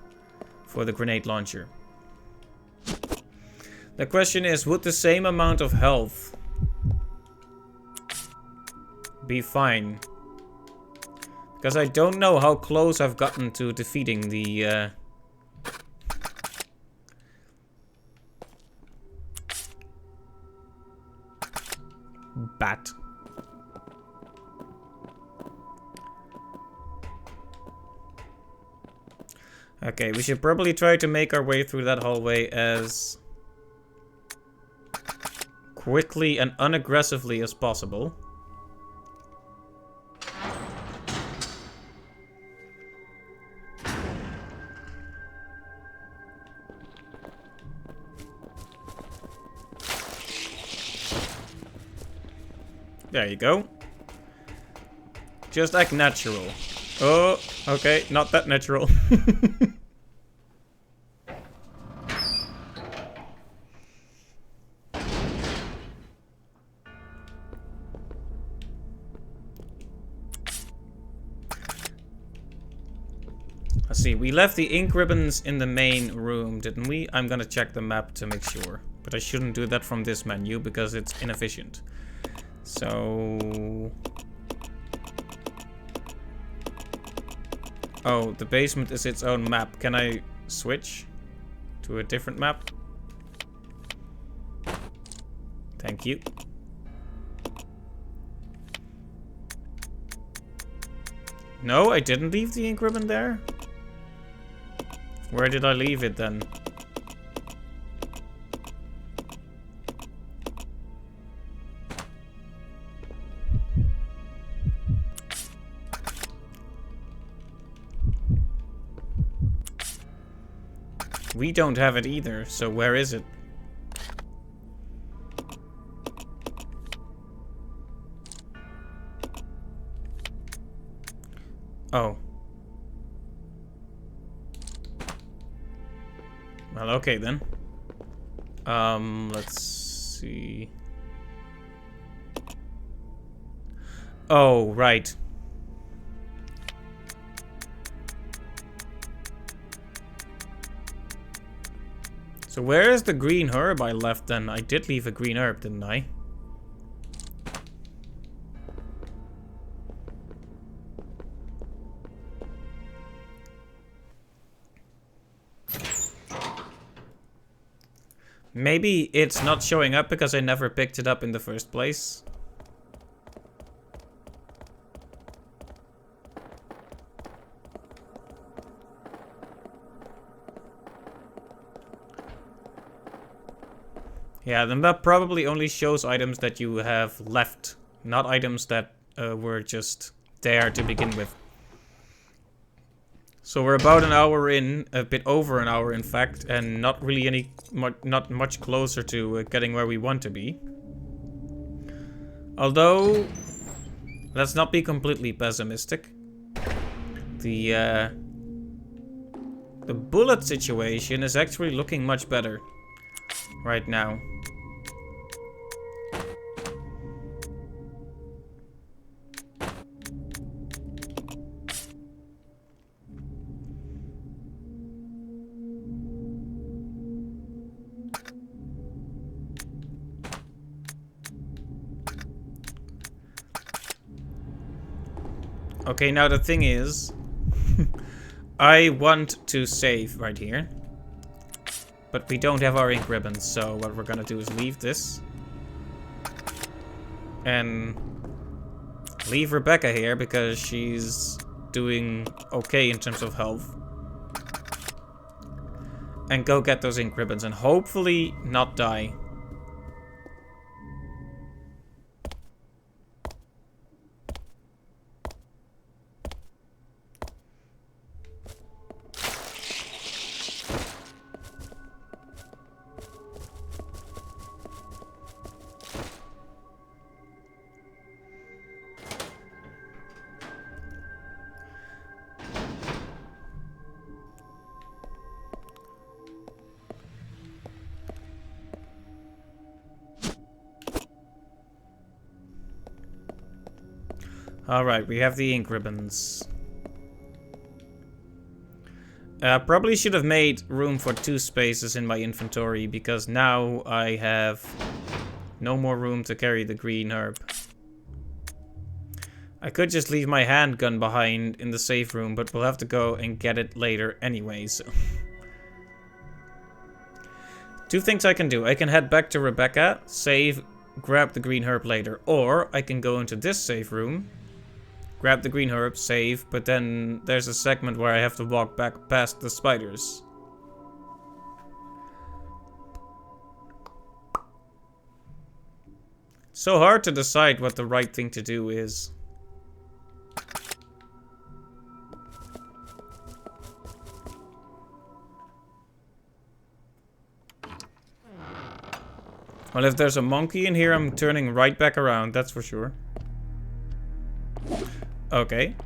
for the grenade launcher. The question is, would the same amount of health be fine? Because I don't know how close I've gotten to defeating the... bat. Okay, we should probably try to make our way through that hallway as quickly and unaggressively as possible. There you go. Just act natural. Oh, okay, not that natural. Let's see, we left the ink ribbons in the main room, didn't we? I'm gonna check the map to make sure. But I shouldn't do that from this menu because it's inefficient. So... oh, the basement is its own map. Can I switch to a different map? Thank you. No, I didn't leave the ink ribbon there. Where did I leave it then? We don't have it either, so where is it? Oh. Well, okay then. Let's see. Oh, right. So where is the green herb I left then? I did leave a green herb, didn't I? Maybe it's not showing up because I never picked it up in the first place. Yeah, the map probably only shows items that you have left, not items that were just there to begin with. So we're about an hour in, a bit over an hour in fact, and not really not much closer to getting where we want to be. Although, let's not be completely pessimistic. The bullet situation is actually looking much better right now. Okay, now the thing is, I want to save right here, but we don't have our ink ribbons, so what we're gonna do is leave this and leave Rebecca here because she's doing okay in terms of health, and go get those ink ribbons and hopefully not die. Alright, we have the ink ribbons. Probably should have made room for 2 spaces in my inventory, because now I have no more room to carry the green herb. I could just leave my handgun behind in the safe room, but we'll have to go and get it later anyway, so... Two things I can do. I can head back to Rebecca, save, grab the green herb later. Or I can go into this safe room, grab the green herb, save, but then there's a segment where I have to walk back past the spiders. So hard to decide what the right thing to do is. Well, if there's a monkey in here, I'm turning right back around, that's for sure. Okay.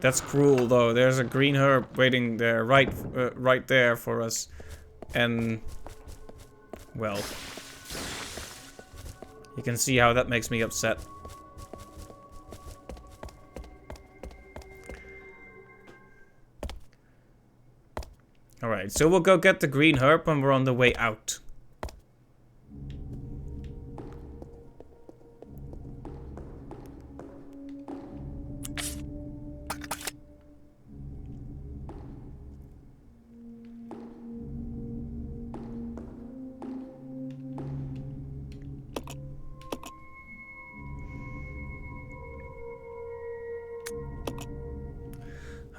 That's cruel, though. There's a green herb waiting there, right there for us. And... well... you can see how that makes me upset. Alright, so we'll go get the green herb when we're on the way out.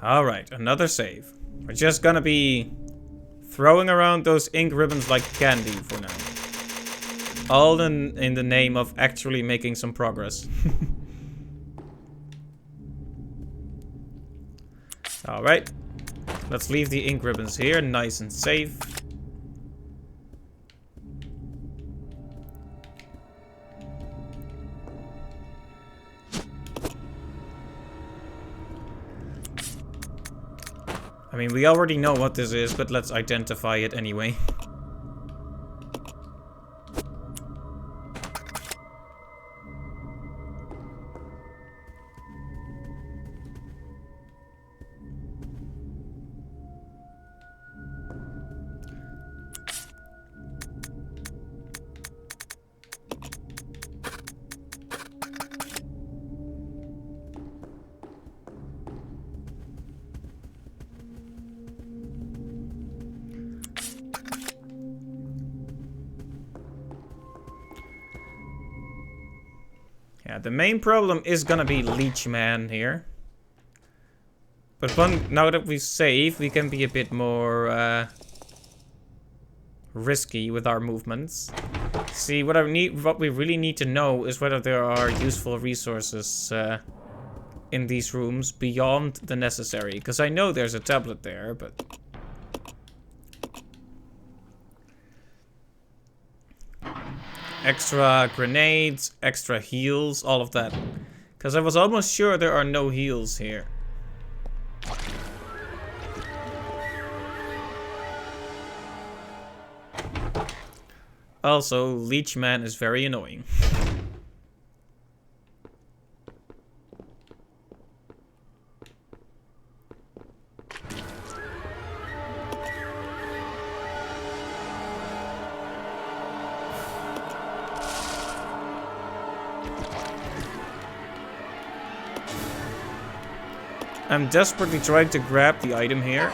Alright, another save. We're just gonna be throwing around those ink ribbons like candy for now. All in the name of actually making some progress. Alright. Let's leave the ink ribbons here, nice and safe. I mean, we already know what this is, but let's identify it anyway. Yeah, the main problem is gonna be Leech Man here. But now that we save, we can be a bit more risky with our movements. See, what we really need to know is whether there are useful resources in these rooms beyond the necessary. Because I know there's a tablet there, but... extra grenades, extra heals, all of that. Because I was almost sure there are no heals here. Also, Leech Man is very annoying. I'm desperately trying to grab the item here.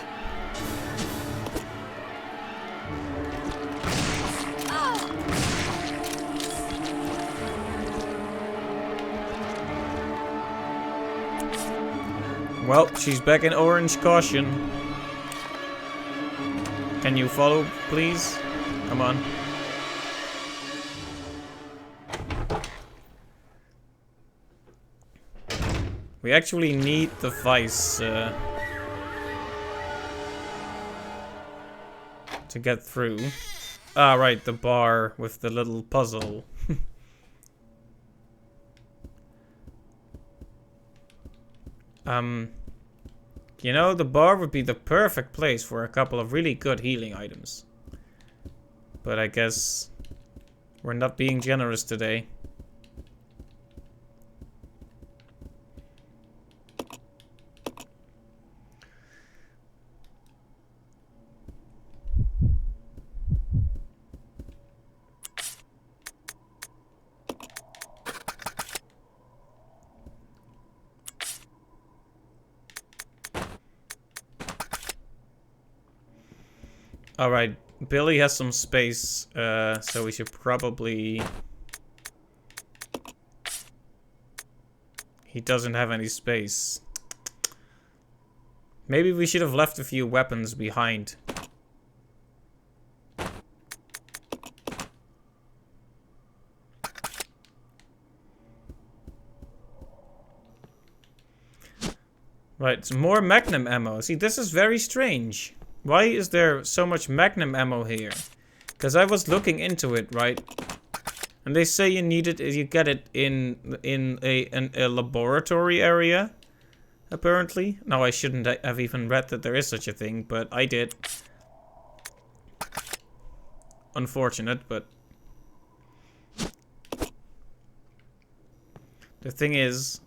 Well, she's back in orange caution. Can you follow, please? Come on. We actually need the vice to get through. Ah, right, the bar with the little puzzle. You know, the bar would be the perfect place for a couple of really good healing items. But I guess we're not being generous today. Alright, Billy has some space, so we should probably... He doesn't have any space. Maybe we should have left a few weapons behind. Right, some more Magnum ammo. See, this is very strange. Why is there so much Magnum ammo here? Because I was looking into it, right? And they say you need it, you get it in a laboratory area, apparently. Now, I shouldn't have even read that there is such a thing, but I did. Unfortunate, but... The thing is...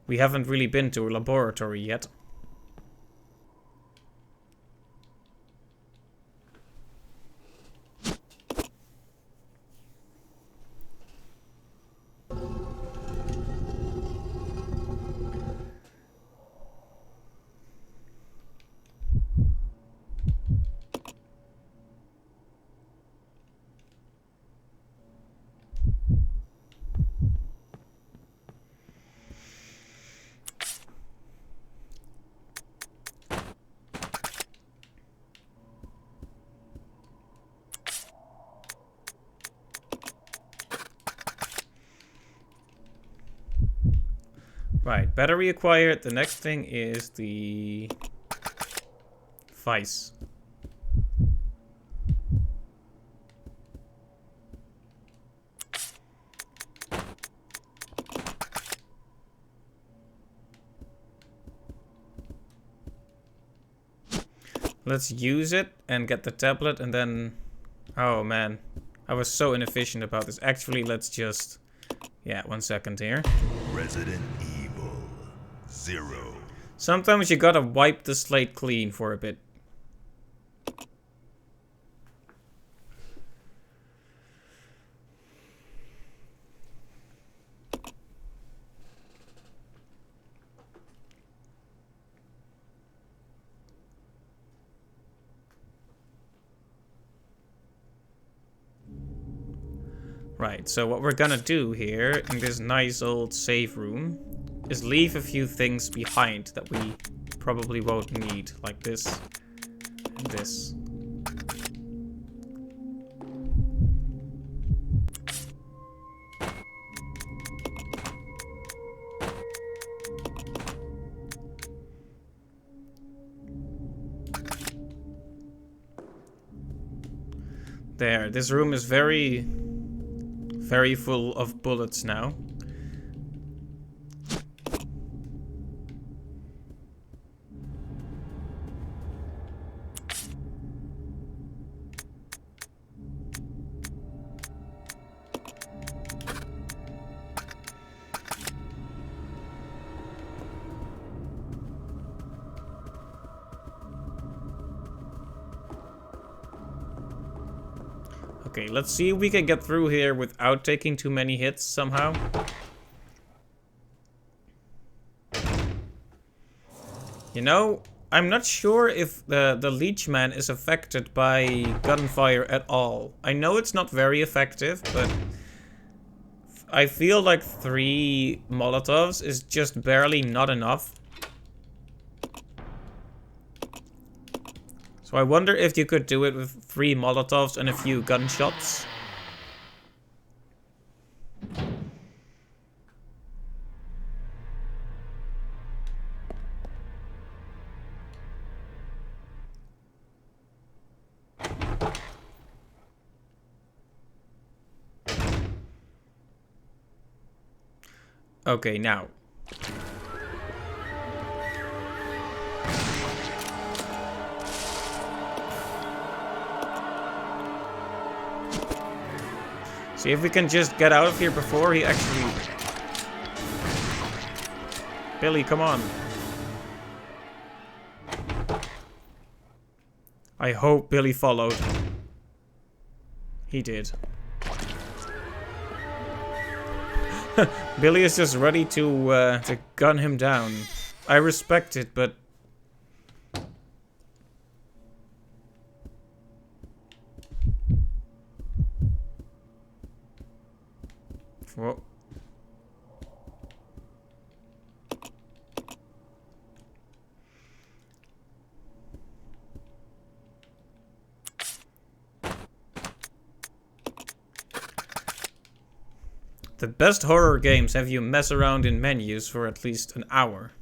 We haven't really been to a laboratory yet. Right, battery acquired. The next thing is the Vice. Let's use it and get the tablet and then... Oh man, I was so inefficient about this. Actually, let's just... Yeah, 1 second here. Resident Evil 0. Sometimes you gotta wipe the slate clean for a bit. Right, so what we're gonna do here in this nice old save room is leave a few things behind that we probably won't need, like this and this. There, this room is very full of bullets now. Okay, let's see if we can get through here without taking too many hits somehow. You know, I'm not sure if the Leechman is affected by gunfire at all. I know it's not very effective, but I feel like 3 Molotovs is just barely not enough. So I wonder if you could do it with 3 Molotovs and a few gunshots. Okay, now. See if we can just get out of here before he actually... Billy, come on. I hope Billy followed. He did. Billy is just ready to gun him down. I respect it, but... Whoa. The best horror games have you mess around in menus for at least an hour.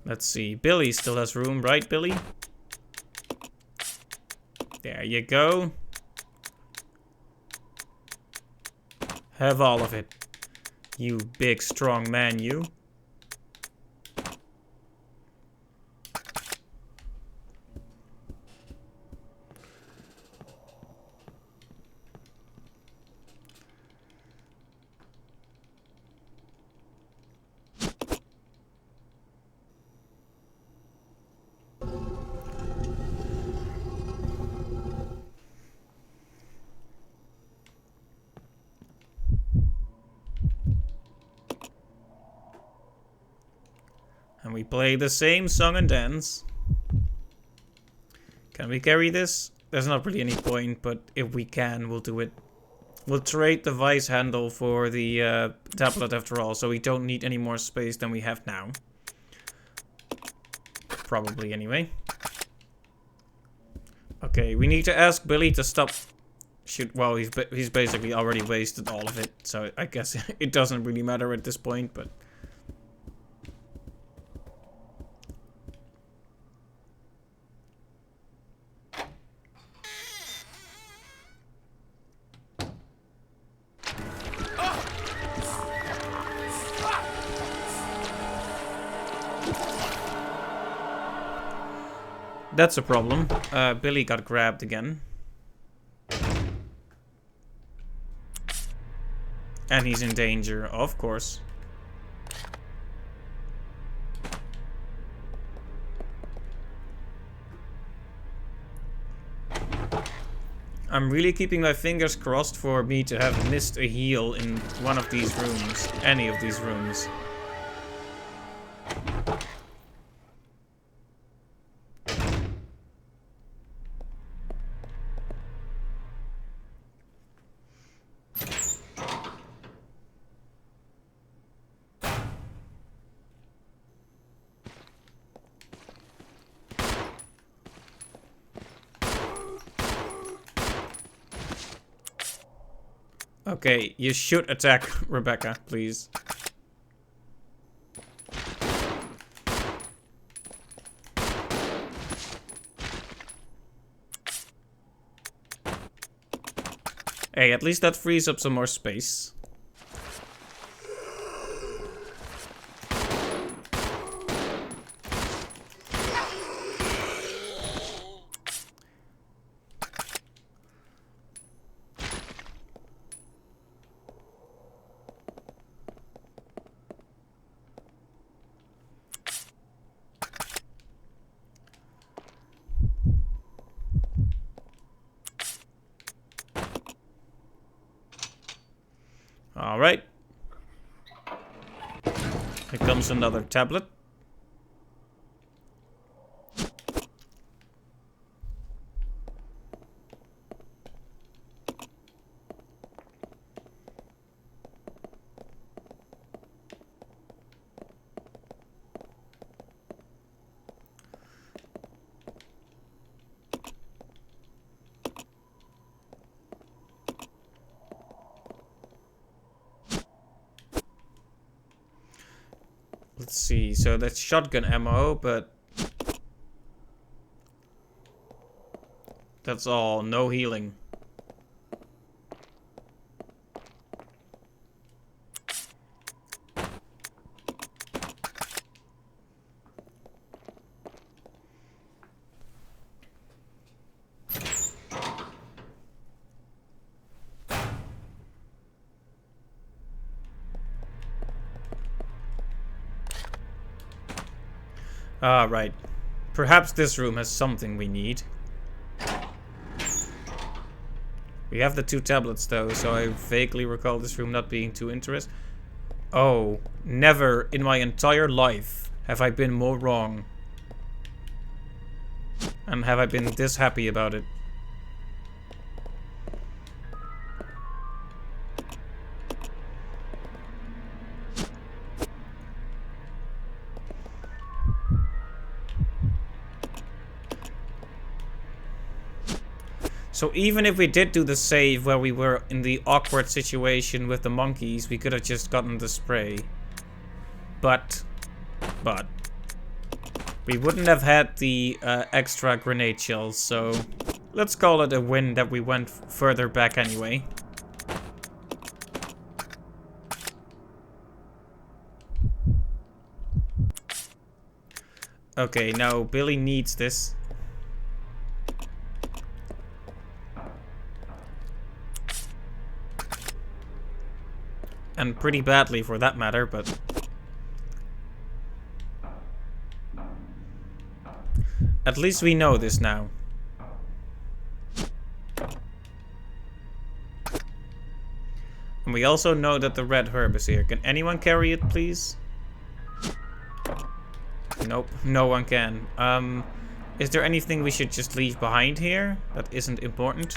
Let's see. Billy still has room, right, Billy? There you go. Have all of it. You big, strong man, you. And we play the same song and dance. Can we carry this? There's not really any point, but if we can, we'll do it. We'll trade the vice handle for the tablet after all, so we don't need any more space than we have now. Probably, anyway. Okay, we need to ask Billy to stop... Shoot, well, he's basically already wasted all of it, so I guess it doesn't really matter at this point, but... That's a problem. Billy got grabbed again. And he's in danger, of course. I'm really keeping my fingers crossed for me to have missed a heal in one of these rooms. Any of these rooms. Okay, you should attack Rebecca, please. Hey, at least that frees up some more space. Alright. Here comes another tablet. Let's see, so that's shotgun ammo, but that's all, no healing. Ah, right. Perhaps this room has something we need. We have the 2 tablets though, so I vaguely recall this room not being too interesting. Oh, never in my entire life have I been more wrong. And have I been this happy about it. So even if we did do the save where we were in the awkward situation with the monkeys, we could have just gotten the spray. But we wouldn't have had the extra grenade shells, so let's call it a win that we went further back anyway. Okay, now Billy needs this. And pretty badly for that matter, but... At least we know this now. And we also know that the red herb is here. Can anyone carry it, please? Nope, no one can. Is there anything we should just leave behind here that isn't important?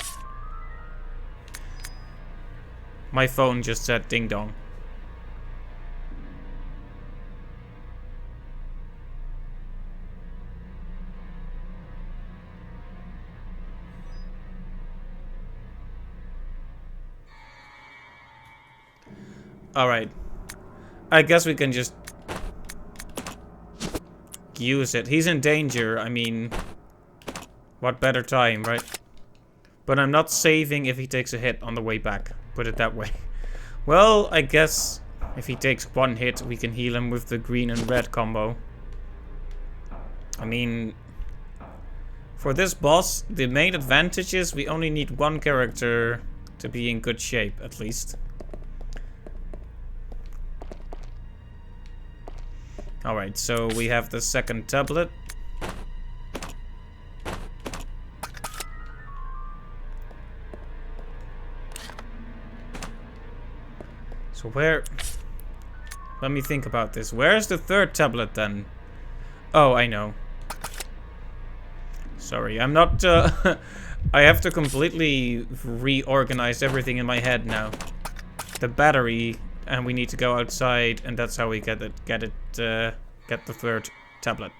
My phone just said ding dong. Alright. I guess we can just use it. He's in danger. I mean, what better time, right? But I'm not saving if he takes a hit on the way back. Put it that way. Well, I guess if he takes 1 hit, we can heal him with the green and red combo. I mean, for this boss, the main advantage is we only need 1 character to be in good shape, at least. Alright, so we have the second tablet. So where... Let me think about this. Where's the third tablet then? Oh, I know. Sorry, I'm not... I have to completely reorganize everything in my head now. The battery, and we need to go outside, and that's how we get the third tablet.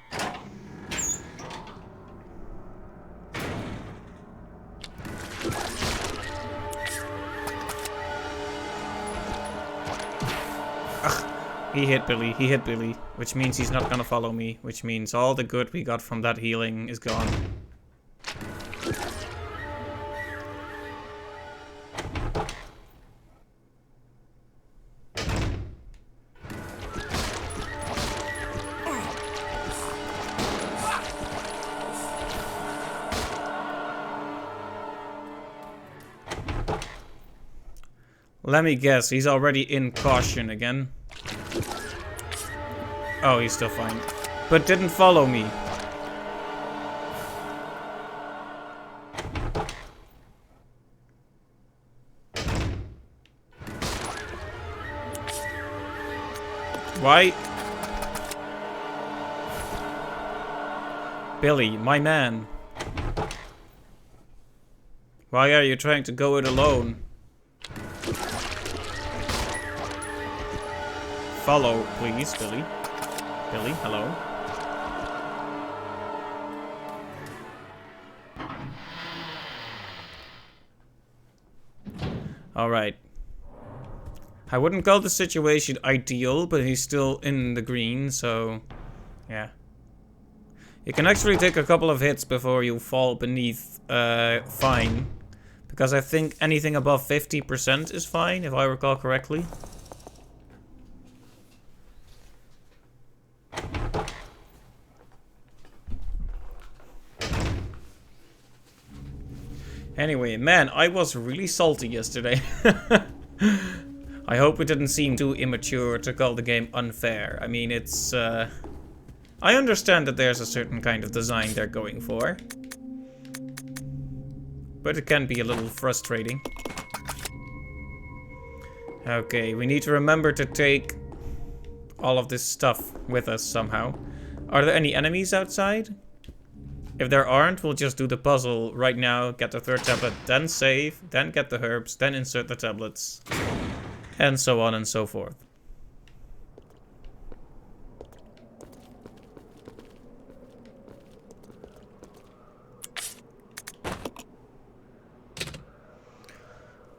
He hit Billy, which means he's not gonna follow me, which means all the good we got from that healing is gone. Let me guess, he's already in caution again. Oh, he's still fine. But didn't follow me. Why? Billy, my man. Why are you trying to go it alone? Follow, please, Billy. Billy, hello. Alright. I wouldn't call the situation ideal, but he's still in the green, so... yeah. You can actually take a couple of hits before you fall beneath fine. Because I think anything above 50% is fine, if I recall correctly. Anyway, man, I was really salty yesterday. I hope it didn't seem too immature to call the game unfair. I mean, it's I understand that there's a certain kind of design they're going for. But it can be a little frustrating. Okay, we need to remember to take all of this stuff with us somehow. Are there any enemies outside? If there aren't, we'll just do the puzzle right now, get the third tablet, then save, then get the herbs, then insert the tablets, and so on and so forth.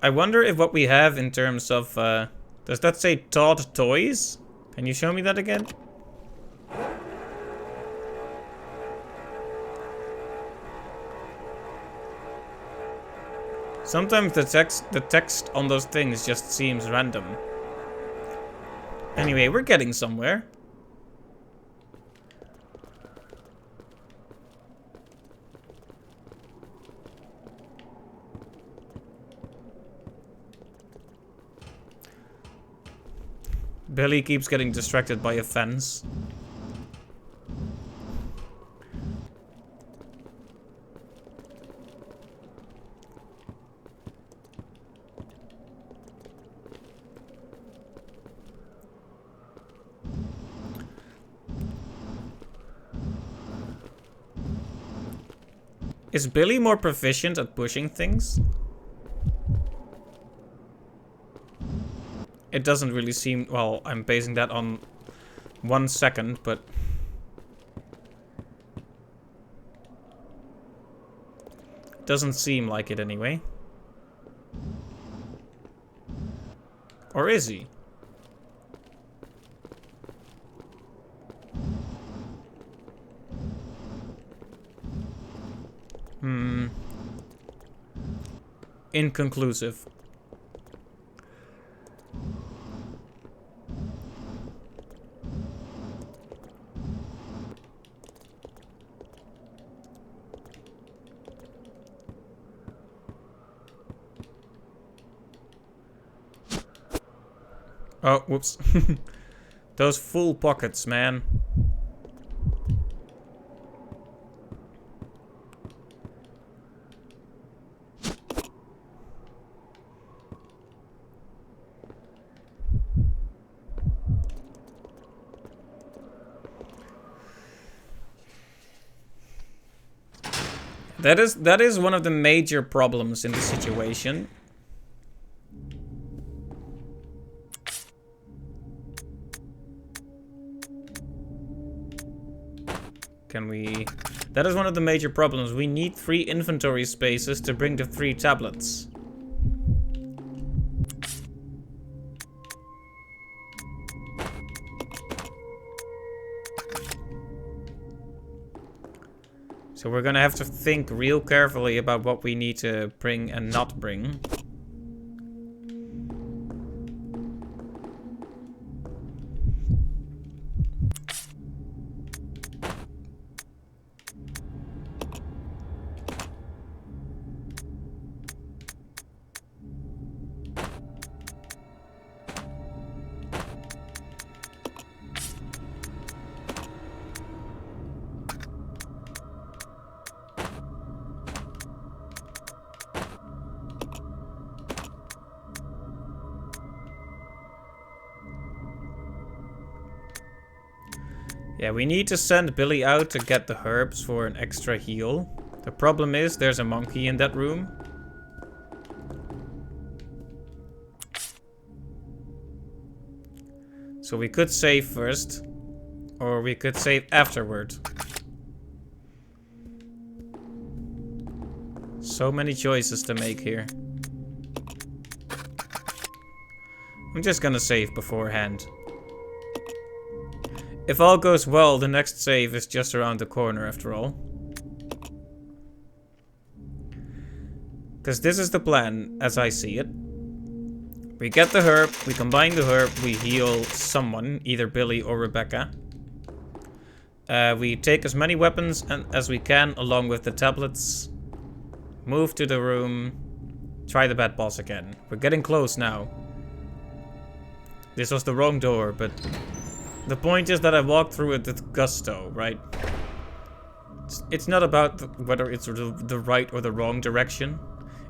I wonder if what we have in terms of, does that say Todd Toys? Can you show me that again? Sometimes the text on those things just seems random. Anyway, we're getting somewhere. Billy keeps getting distracted by a fence. Is Billy more proficient at pushing things? It doesn't really seem... Well, I'm basing that on 1 second, but... Doesn't seem like it anyway. Or is he? Inconclusive. Oh, whoops. Those full pockets, man. That is one of the major problems in the situation. Can we... That is one of the major problems. We need 3 inventory spaces to bring the 3 tablets. So we're gonna have to think real carefully about what we need to bring and not bring. Yeah, we need to send Billy out to get the herbs for an extra heal. The problem is there's a monkey in that room. So we could save first, or we could save afterward. So many choices to make here. I'm just gonna save beforehand. If all goes well, the next save is just around the corner after all. Because this is the plan, as I see it. We get the herb, we combine the herb, we heal someone, either Billy or Rebecca. We take as many weapons as we can along with the tablets. Move to the room. Try the bad boss again. We're getting close now. This was the wrong door, but The point is that I walked through it with gusto, right? It's not about whether it's the right or the wrong direction.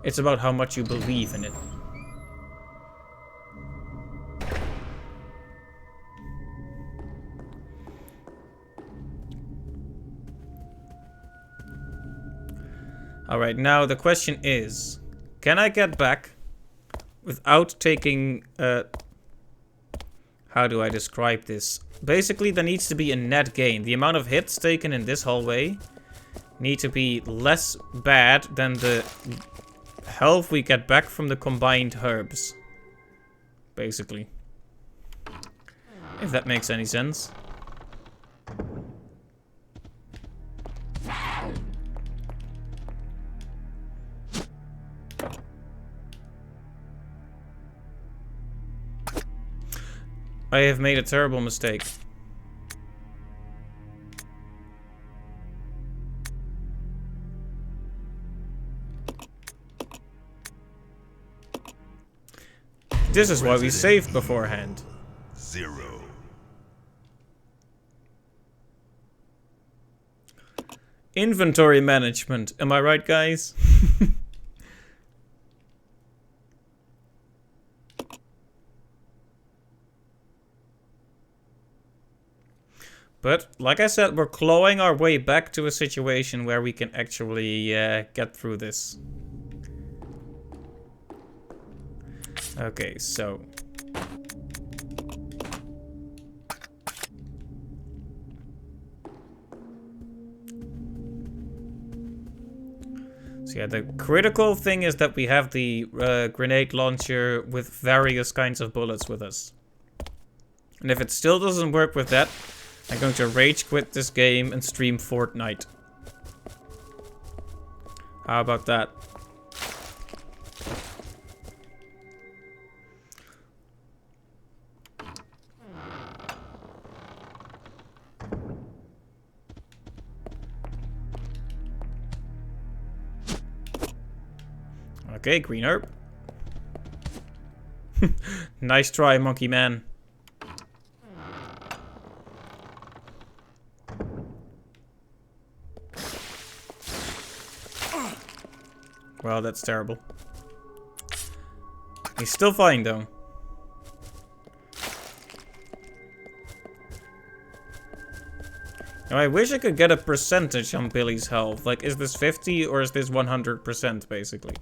It's about how much you believe in it. Alright, now the question is, can I get back without taking... how do I describe this? Basically, there needs to be a net gain. The amount of hits taken in this hallway need to be less bad than the health we get back from the combined herbs. Basically. If that makes any sense. I have made a terrible mistake. This is why we saved beforehand. 0. Inventory management. Am I right, guys? But, like I said, we're clawing our way back to a situation where we can actually get through this. Okay, so... So yeah, the critical thing is that we have the grenade launcher with various kinds of bullets with us. And if it still doesn't work with that, I'm going to rage quit this game and stream Fortnite. How about that? Okay, green herb. Nice try, monkey man. Well, that's terrible. He's still fine, though. Now, I wish I could get a percentage on Billy's health. Like, is this 50 or is this 100%, basically?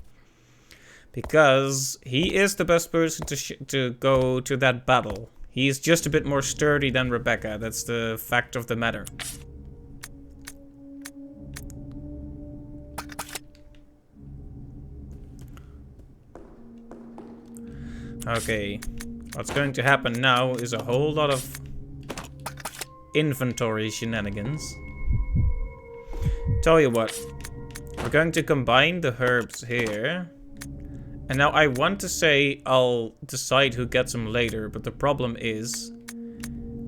Because he is the best person to go to that battle. He's just a bit more sturdy than Rebecca. That's the fact of the matter. Okay, what's going to happen now is a whole lot of inventory shenanigans. Tell you what, we're going to combine the herbs here. And now I want to say I'll decide who gets them later, but the problem is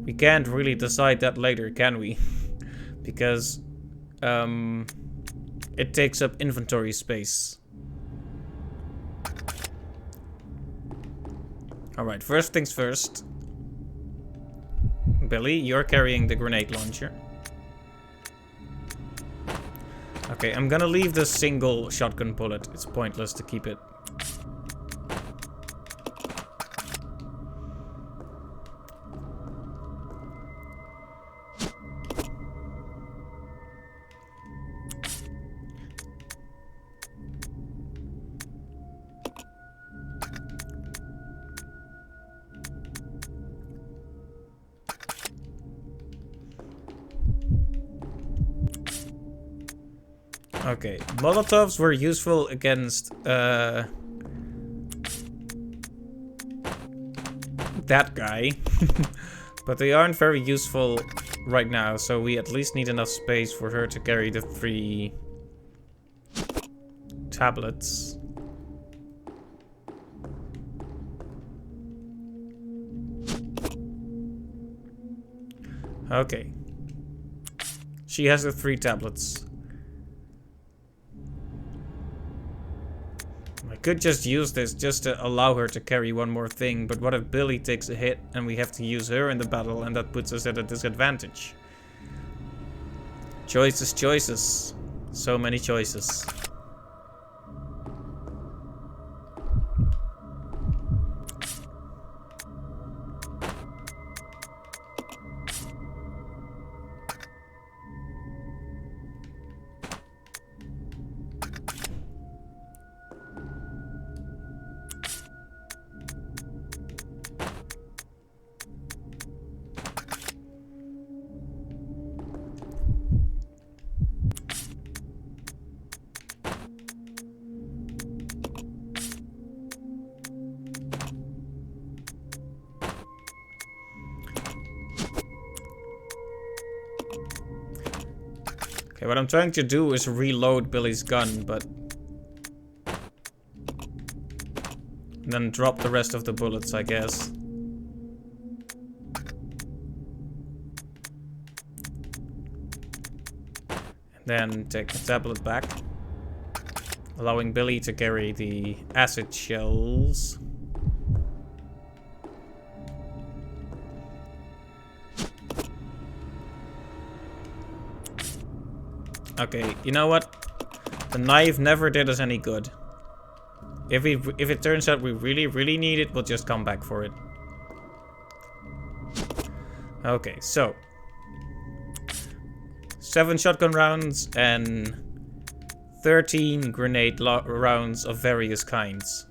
we can't really decide that later, can we? Because it takes up inventory space. Alright, first things first. Billy, you're carrying the grenade launcher. Okay, I'm gonna leave the single shotgun bullet. It's pointless to keep it. Okay, Molotovs were useful against that guy, but they aren't very useful right now, so we at least need enough space for her to carry the 3 tablets. Okay. She has the 3 tablets. My could just use this just to allow her to carry one more thing, but what if Billy takes a hit and we have to use her in the battle and that puts us at a disadvantage? Choices, choices. So many choices. Okay, what I'm trying to do is reload Billy's gun, but then drop the rest of the bullets, I guess. And then take the tablet back, allowing Billy to carry the acid shells. Okay, you know what? The knife never did us any good. If it turns out we really need it, we'll just come back for it. Okay, so 7 shotgun rounds and 13 grenade rounds of various kinds.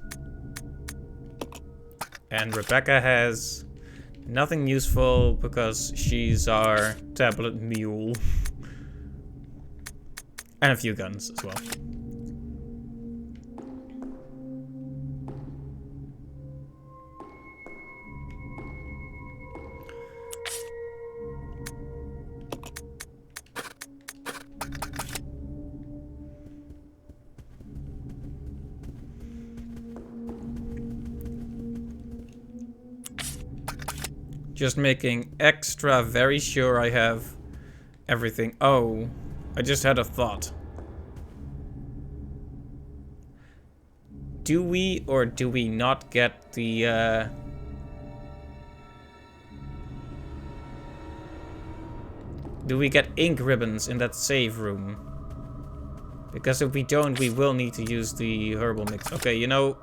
And Rebecca has nothing useful because she's our tablet mule. And a few guns as well. Just making extra very sure I have everything. Oh, I just had a thought. Do we or do we not get the do we get ink ribbons in that save room? Because if we don't, we will need to use the herbal mix. Okay, you know,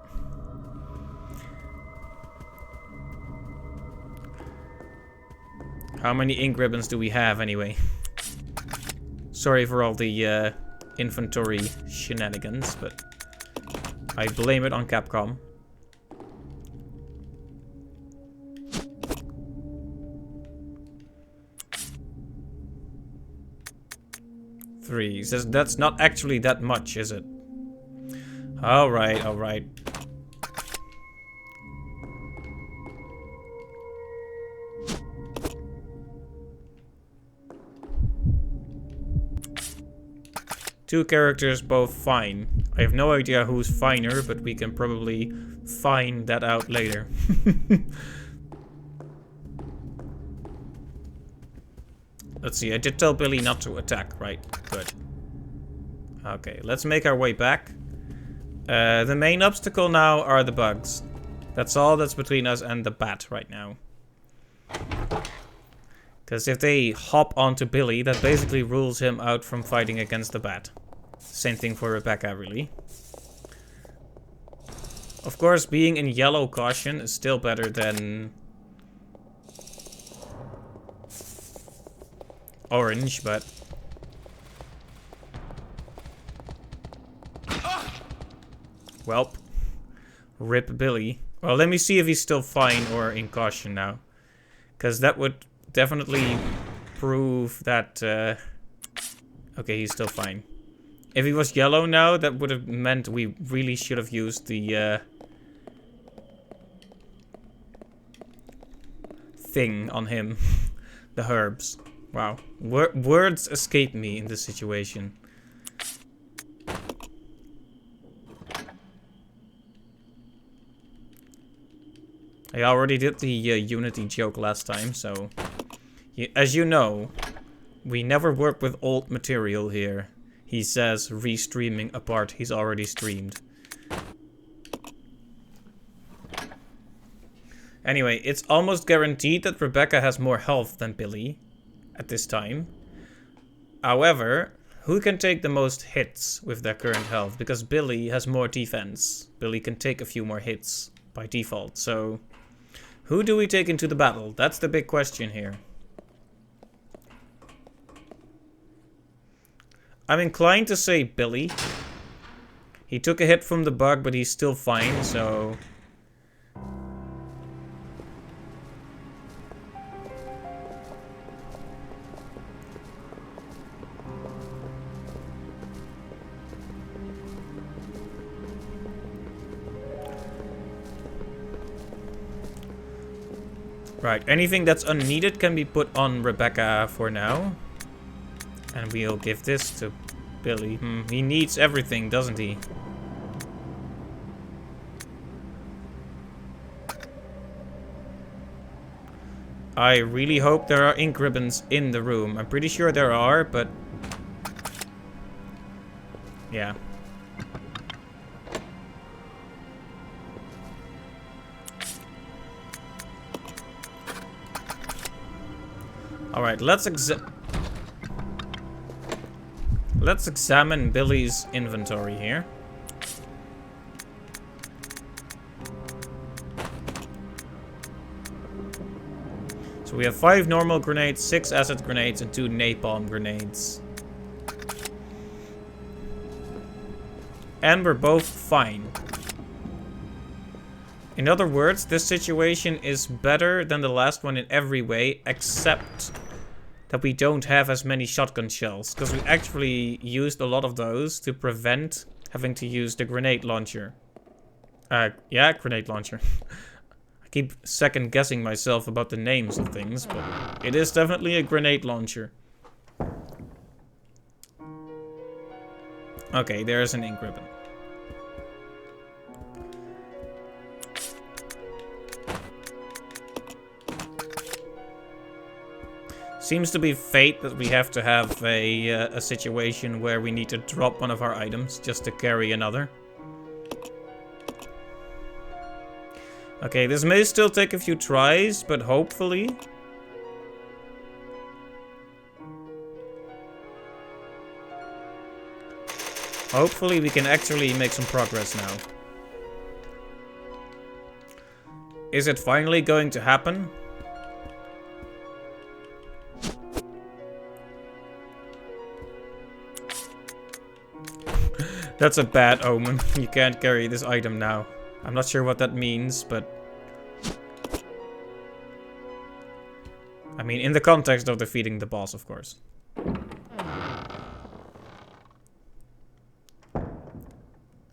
how many ink ribbons do we have anyway? Sorry for all the inventory shenanigans, but I blame it on Capcom. Three. Says that's not actually that much, is it? Alright, alright. Two characters, both fine. I have no idea who's finer, but we can probably find that out later. Let's see, I did tell Billy not to attack, right? Good. Okay, let's make our way back. The main obstacle now are the bugs. That's all that's between us and the bat right now. Because if they hop onto Billy, that basically rules him out from fighting against the bat. Same thing for Rebecca, really. Of course, being in yellow caution is still better than orange, but welp. Rip Billy. Well, let me see if he's still fine or in caution now. Because that would definitely prove that okay, he's still fine. If he was yellow now, that would have meant we really should have used the thing on him. The herbs. Wow. Words escape me in this situation. I already did the Unity joke last time, so as you know, we never work with old material here. He says, re-streaming a part he's already streamed. Anyway, it's almost guaranteed that Rebecca has more health than Billy at this time. However, who can take the most hits with their current health? Because Billy has more defense. Billy can take a few more hits by default. So, who do we take into the battle? That's the big question here. I'm inclined to say Billy. He took a hit from the bug, but he's still fine, so... Right, anything that's unneeded can be put on Rebecca for now. And we'll give this to Billy. He needs everything, doesn't he? I really hope there are ink ribbons in the room. I'm pretty sure there are, but... yeah. Alright, let's examine Billy's inventory here. So we have 5 normal grenades, 6 acid grenades, and 2 napalm grenades. And we're both fine. In other words, this situation is better than the last one in every way, except that we don't have as many shotgun shells. Because we actually used a lot of those to prevent having to use the grenade launcher. Yeah, grenade launcher. I keep second guessing myself about the names of things, but it is definitely a grenade launcher. Okay, there's an ink ribbon. Seems to be fate that we have to have a situation where we need to drop one of our items just to carry another. Okay, this may still take a few tries, but hopefully... hopefully we can actually make some progress now. Is it finally going to happen? That's a bad omen. You can't carry this item now. I'm not sure what that means, but... I mean, in the context of defeating the boss, of course.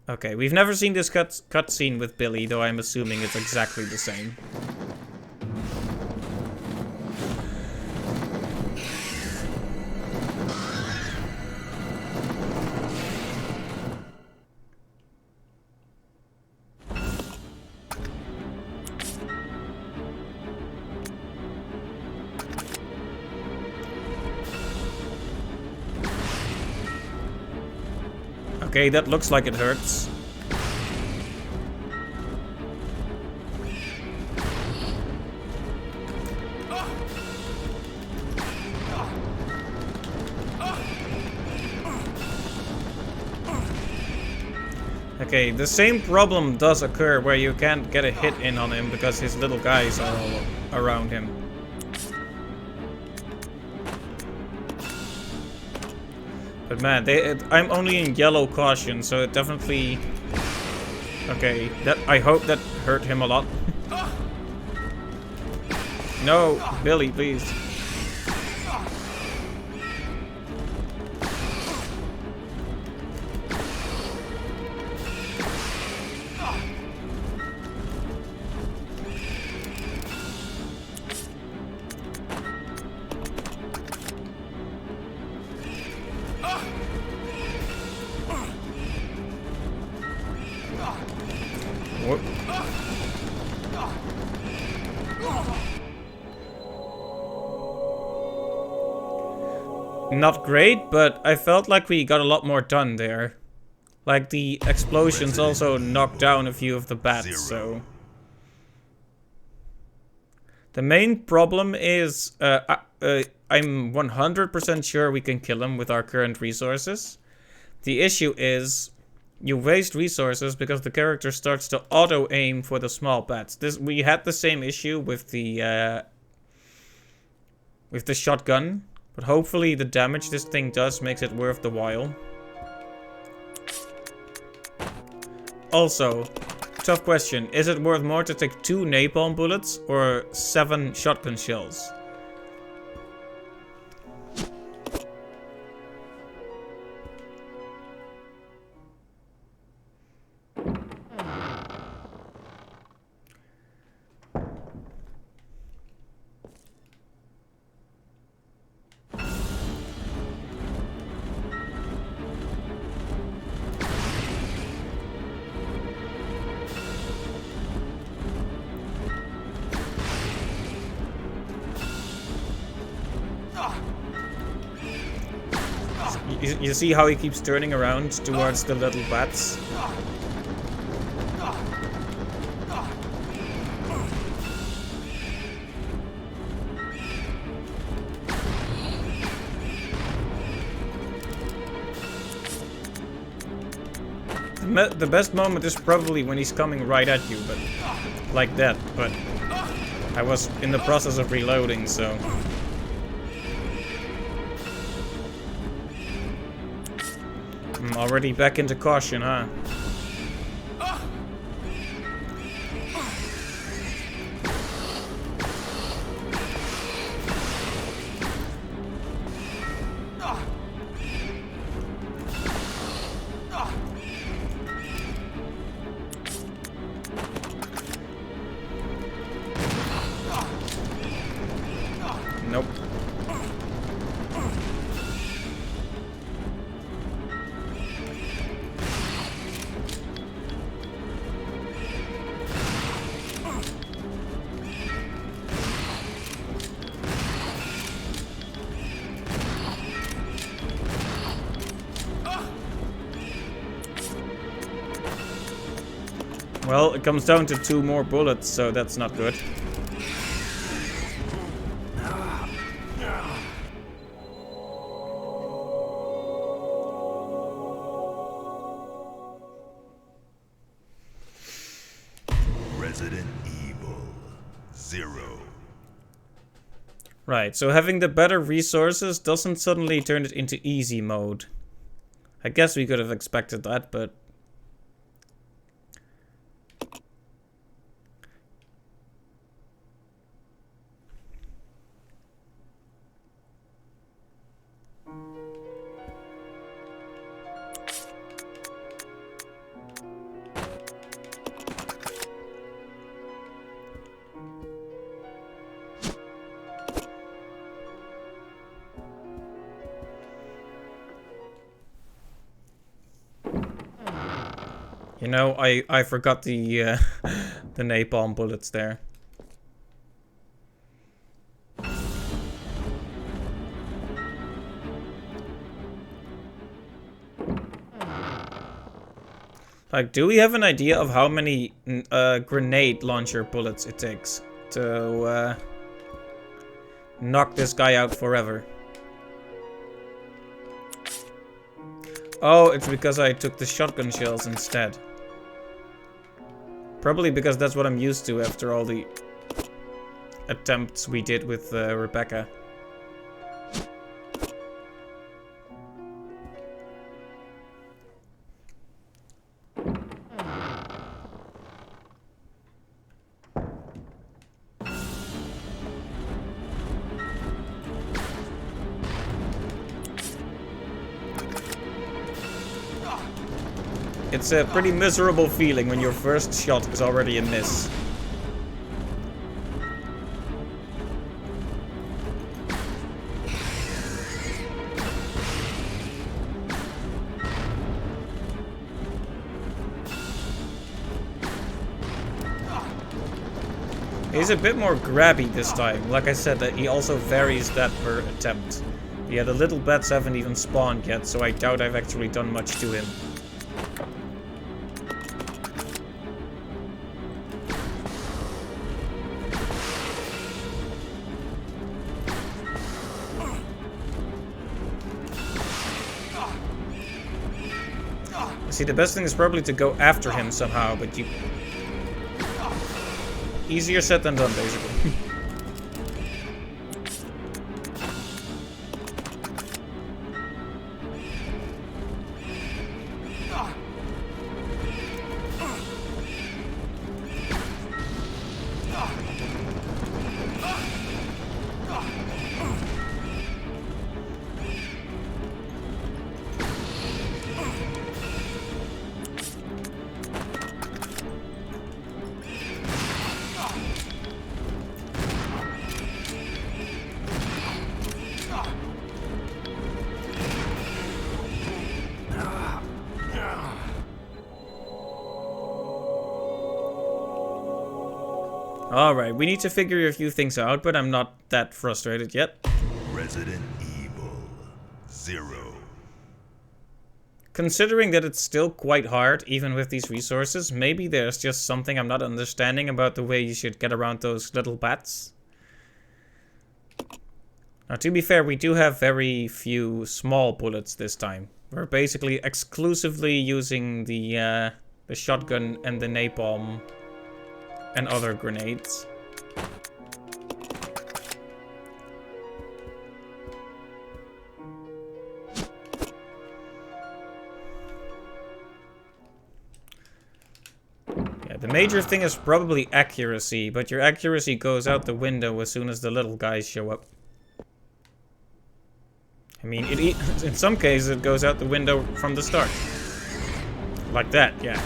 Okay, we've never seen this cutscene with Billy, though I'm assuming it's exactly the same. Okay, that looks like it hurts. Okay, the same problem does occur where you can't get a hit in on him because his little guys are all around him. But man, I'm only in yellow caution, so it definitely... Okay, I hope that hurt him a lot. No, Billy, please. Not great, but I felt like we got a lot more done there. Like, the explosions also knocked down a few of the bats, so... The main problem is I'm 100% sure we can kill him with our current resources. The issue is you waste resources because the character starts to auto-aim for the small bats. We had the same issue with the shotgun, but hopefully the damage this thing does makes it worth the while. Also, tough question. Is it worth more to take 2 napalm bullets or 7 shotgun shells? You see how he keeps turning around towards the little bats? The best moment is probably when he's coming right at you, but like that, but I was in the process of reloading, so... I'm already back into caution, huh? Nope. Well, it comes down to 2 more bullets, so that's not good. Resident Evil 0. Right, so having the better resources doesn't suddenly turn it into easy mode. I guess we could have expected that, but... You know, I forgot the the napalm bullets there. Like, do we have an idea of how many grenade launcher bullets it takes to knock this guy out forever? Oh, it's because I took the shotgun shells instead. Probably because that's what I'm used to after all the attempts we did with Rebecca. It's a pretty miserable feeling when your first shot is already a miss. He's a bit more grabby this time. Like I said, that he also varies that per attempt. Yeah, the little bats haven't even spawned yet, so I doubt I've actually done much to him. See, the best thing is probably to go after him somehow, but you... Easier said than done, basically. Alright, we need to figure a few things out, but I'm not that frustrated yet. Resident Evil 0. Considering that it's still quite hard, even with these resources, maybe there's just something I'm not understanding about the way you should get around those little bats. Now, to be fair, we do have very few small bullets this time. We're basically exclusively using the shotgun and the napalm and other grenades. Yeah, the major thing is probably accuracy, but your accuracy goes out the window as soon as the little guys show up. I mean, in some cases it goes out the window from the start. Like that, yeah.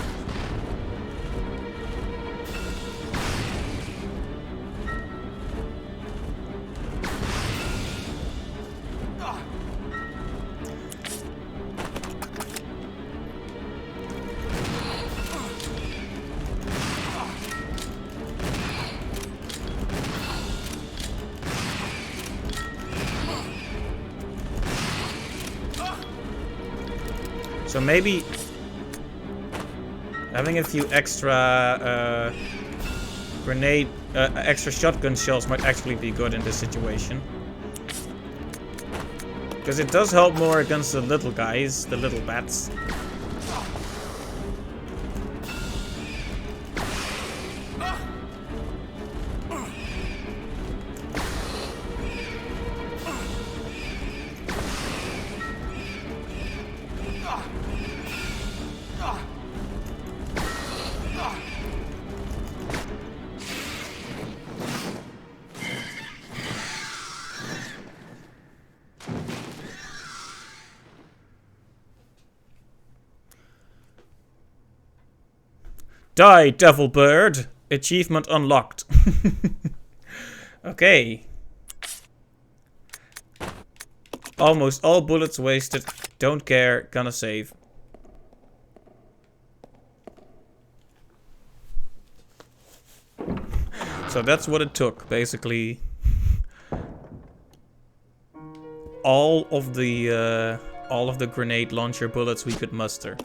So maybe having a few extra extra shotgun shells might actually be good in this situation. Because it does help more against the little guys, the little bats. Die, devil bird! Achievement unlocked. Okay. Almost all bullets wasted. Don't care. Gonna save. So that's what it took, basically. All of the grenade launcher bullets we could muster.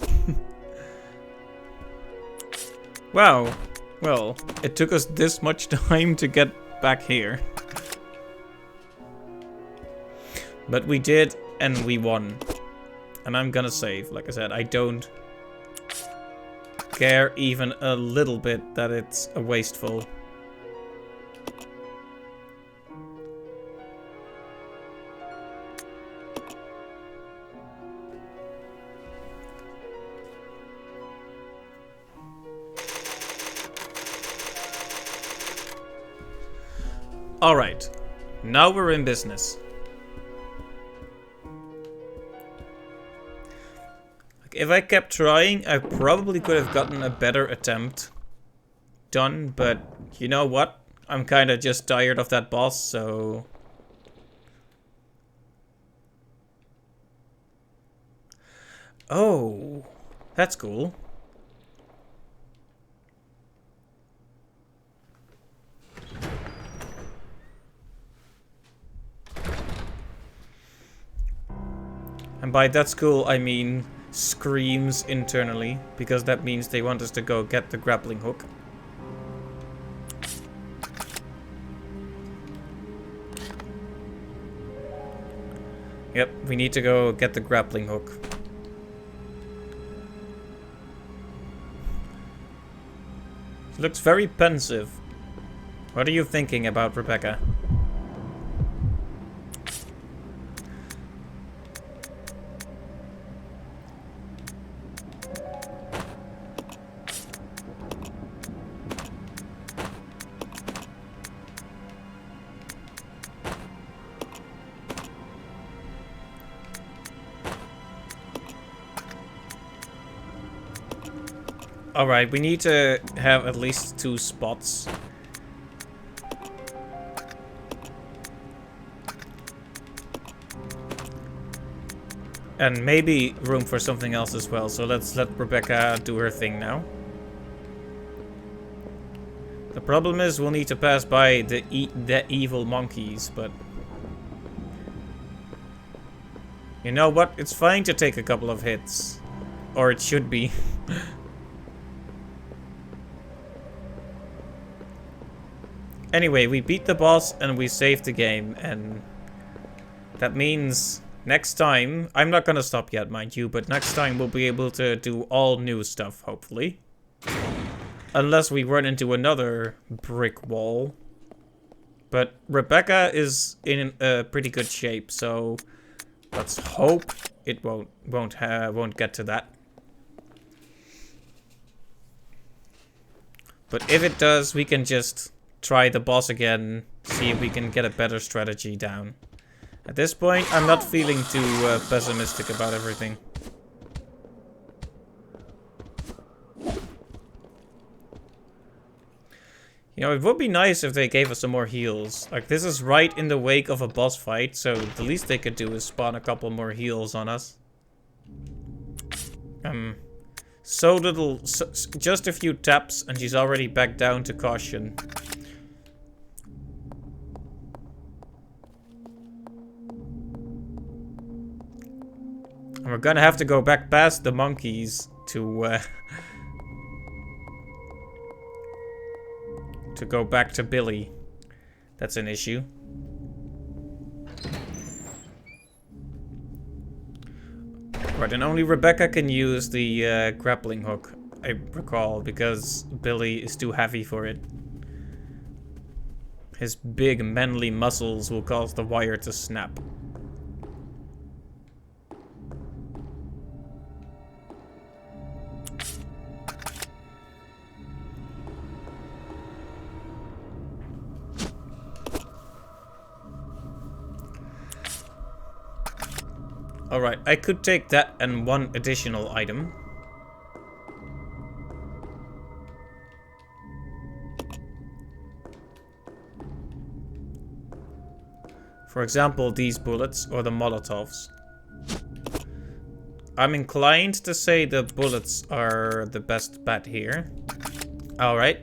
Wow. Well, it took us this much time to get back here. But we did, and we won. And I'm gonna save. Like I said, I don't care even a little bit that it's a wasteful. Alright, now we're in business. If I kept trying, I probably could have gotten a better attempt done, but you know what? I'm kinda just tired of that boss, so... Oh, that's cool. And by that's cool, I mean screams internally, because that means they want us to go get the grappling hook. Yep, we need to go get the grappling hook. She looks very pensive. What are you thinking about, Rebecca? Alright, we need to have at least 2 spots. And maybe room for something else as well. So let's let Rebecca do her thing now. The problem is we'll need to pass by the evil monkeys, but... You know what? It's fine to take a couple of hits. Or it should be. Anyway, we beat the boss and we saved the game, and that means next time, I'm not gonna stop yet, mind you, but next time we'll be able to do all new stuff, hopefully. Unless we run into another brick wall. But Rebecca is in a pretty good shape, so let's hope it won't get to that. But if it does, we can just try the boss again, see if we can get a better strategy down. At this point, I'm not feeling too pessimistic about everything. You know, it would be nice if they gave us some more heals. Like, this is right in the wake of a boss fight, so the least they could do is spawn a couple more heals on us. So little, just a few taps and she's already back down to caution. And we're gonna have to go back past the monkeys to go back to Billy. That's an issue. Right, and only Rebecca can use the grappling hook, I recall, because Billy is too heavy for it. His big manly muscles will cause the wire to snap. Alright, I could take that and one additional item. For example, these bullets or the Molotovs. I'm inclined to say the bullets are the best bet here. Alright,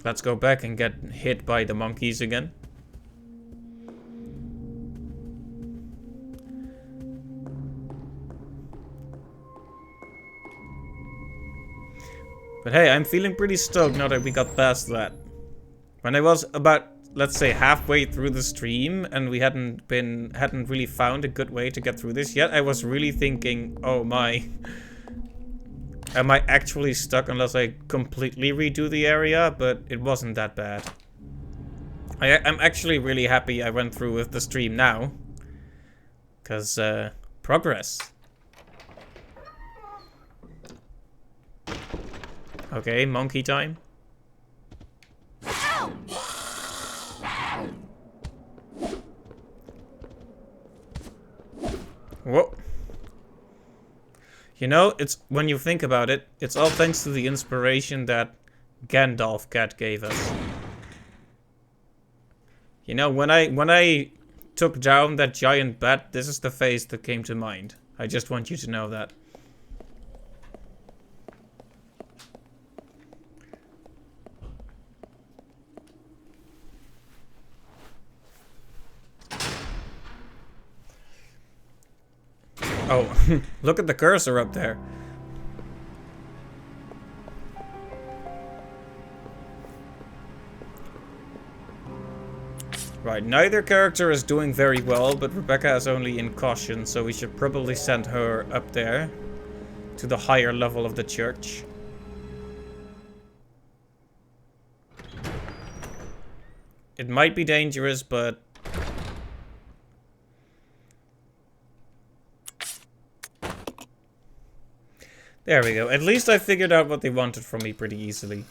let's go back and get hit by the monkeys again. But hey, I'm feeling pretty stoked now that we got past that. When I was about, let's say, halfway through the stream and we hadn't really found a good way to get through this yet, I was really thinking, oh my, am I actually stuck unless I completely redo the area? But it wasn't that bad. I'm actually really happy I went through with the stream now. Because, progress. Okay, monkey time. Whoa. You know, it's when you think about it, it's all thanks to the inspiration that Gandalf Cat gave us. You know, when I took down that giant bat, this is the face that came to mind. I just want you to know that. Oh, look at the cursor up there. Right, neither character is doing very well, but Rebecca is only in caution, so we should probably send her up there to the higher level of the church. It might be dangerous, but... There we go. At least I figured out what they wanted from me pretty easily.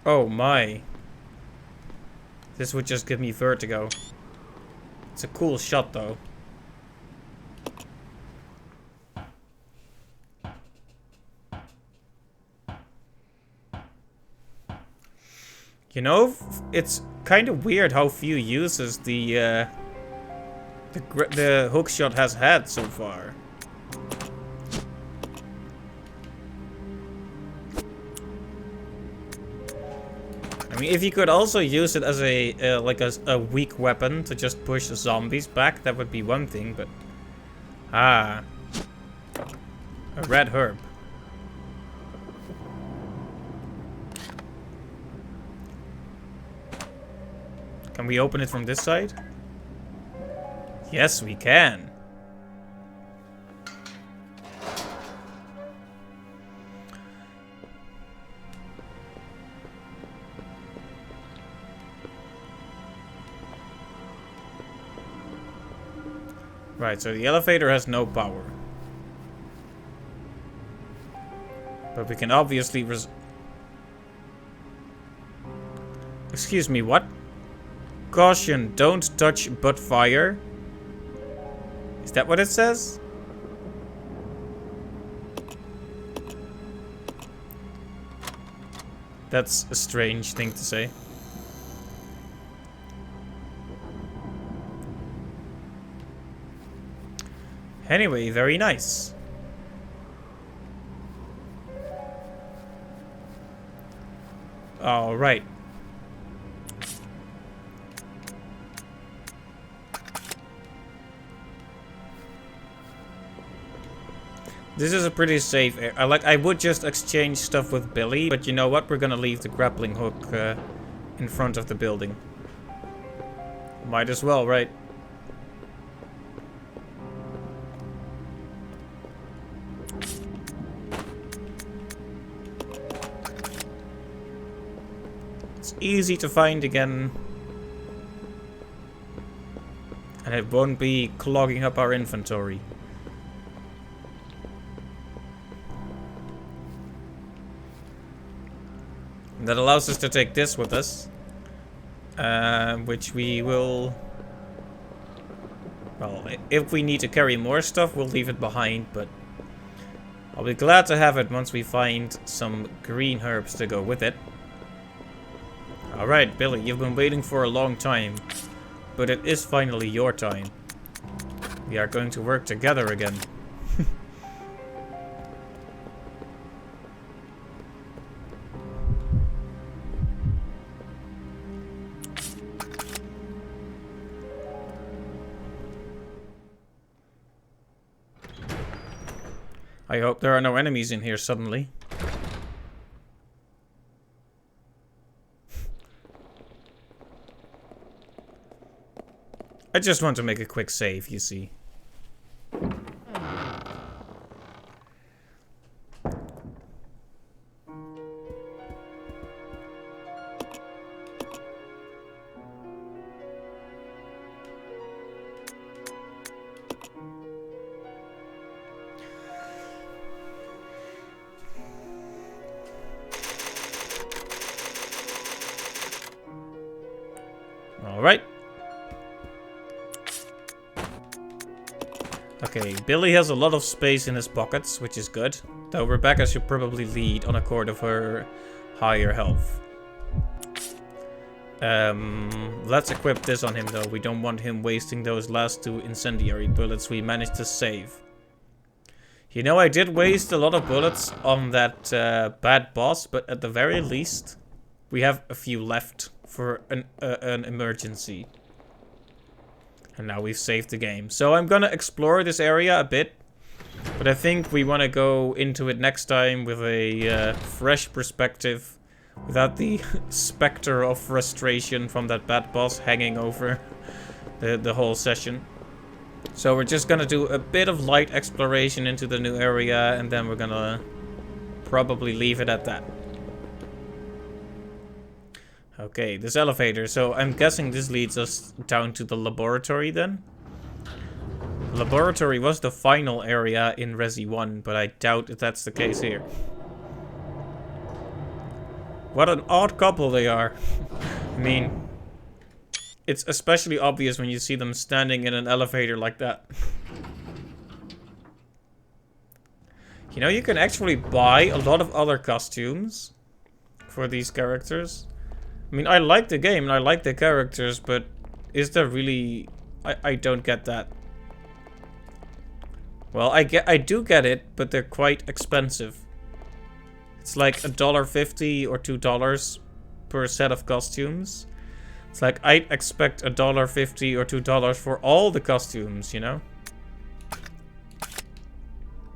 Oh my. This would just give me vertigo. It's a cool shot though. You know, it's kind of weird how few uses the hookshot has had so far. I mean, if you could also use it as a like a weak weapon to just push the zombies back, that would be one thing. But a red herb. Can we open it from this side? Yes, we can. Right, so the elevator has no power. But we can obviously Excuse me, what? Caution, don't touch but fire. Is that what it says? That's a strange thing to say. Anyway, very nice. All right. This is a pretty safe area. I would just exchange stuff with Billy, but you know what? We're gonna leave the grappling hook in front of the building. Might as well, right? It's easy to find again. And it won't be clogging up our inventory. That allows us to take this with us. Which we will... Well, if we need to carry more stuff, we'll leave it behind, but... I'll be glad to have it once we find some green herbs to go with it. Alright, Billy, you've been waiting for a long time. But it is finally your time. We are going to work together again. I hope there are no enemies in here suddenly. I just want to make a quick save, you see. All right. Okay, Billy has a lot of space in his pockets, which is good. Though Rebecca should probably lead on account of her higher health. Let's equip this on him though. We don't want him wasting those last 2 incendiary bullets we managed to save. You know, I did waste a lot of bullets on that bad boss, but at the very least, we have a few left for an emergency. And now we've saved the game. So I'm gonna explore this area a bit. But I think we want to go into it next time with a fresh perspective. Without the specter of frustration from that bad boss hanging over the whole session. So we're just gonna do a bit of light exploration into the new area, and then we're gonna probably leave it at that. Okay, this elevator. So I'm guessing this leads us down to the laboratory then. Laboratory was the final area in Resi 1, but I doubt if that's the case here. What an odd couple they are. I mean, it's especially obvious when you see them standing in an elevator like that. You know, you can actually buy a lot of other costumes for these characters. I mean, I like the game and I like the characters, but is there really... I don't get that. Well, I do get it, but they're quite expensive. It's like $1.50 or $2 per set of costumes. It's like I'd expect $1.50 or $2 for all the costumes, you know?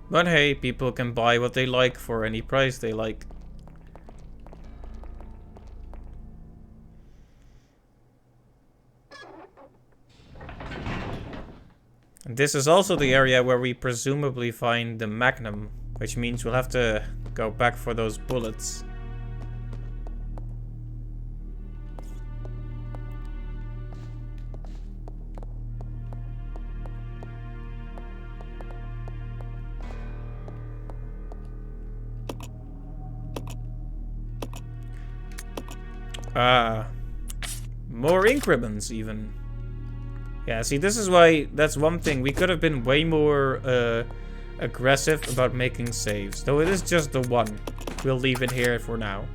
But hey, people can buy what they like for any price they like. And this is also the area where we presumably find the Magnum, which means we'll have to go back for those bullets. More ink ribbons even. Yeah, see, this is why, that's one thing. We could have been way more aggressive about making saves. Though it is just the one. We'll leave it here for now.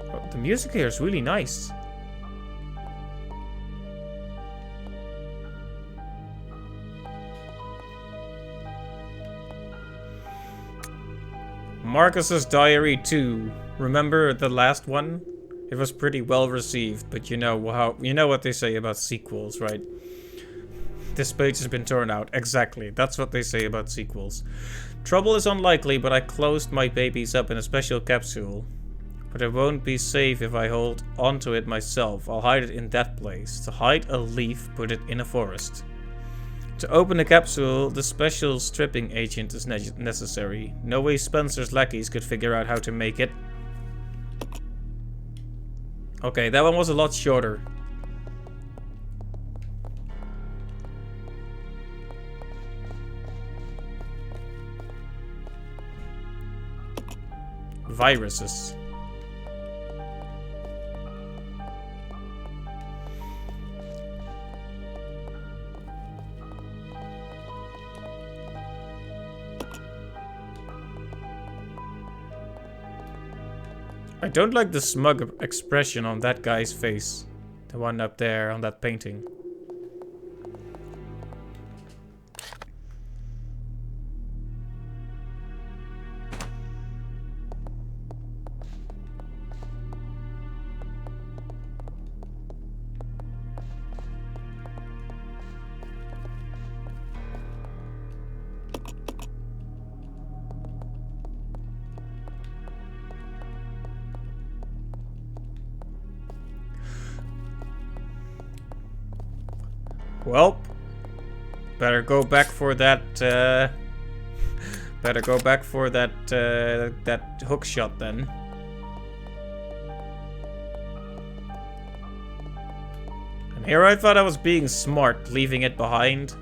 Oh, the music here is really nice. Marcus's Diary 2. Remember the last one? It was pretty well received, but you know what they say about sequels, right? This page has been torn out. Exactly. That's what they say about sequels. Trouble is unlikely, but I closed my babies up in a special capsule. But it won't be safe if I hold onto it myself. I'll hide it in that place. To hide a leaf, put it in a forest. To open the capsule, the special stripping agent is necessary. No way Spencer's lackeys could figure out how to make it. Okay, that one was a lot shorter. Viruses. I don't like the smug expression on that guy's face. The one up there on that painting. Well, better go back for that, better go back for that, that hook shot then. And here I thought I was being smart, leaving it behind.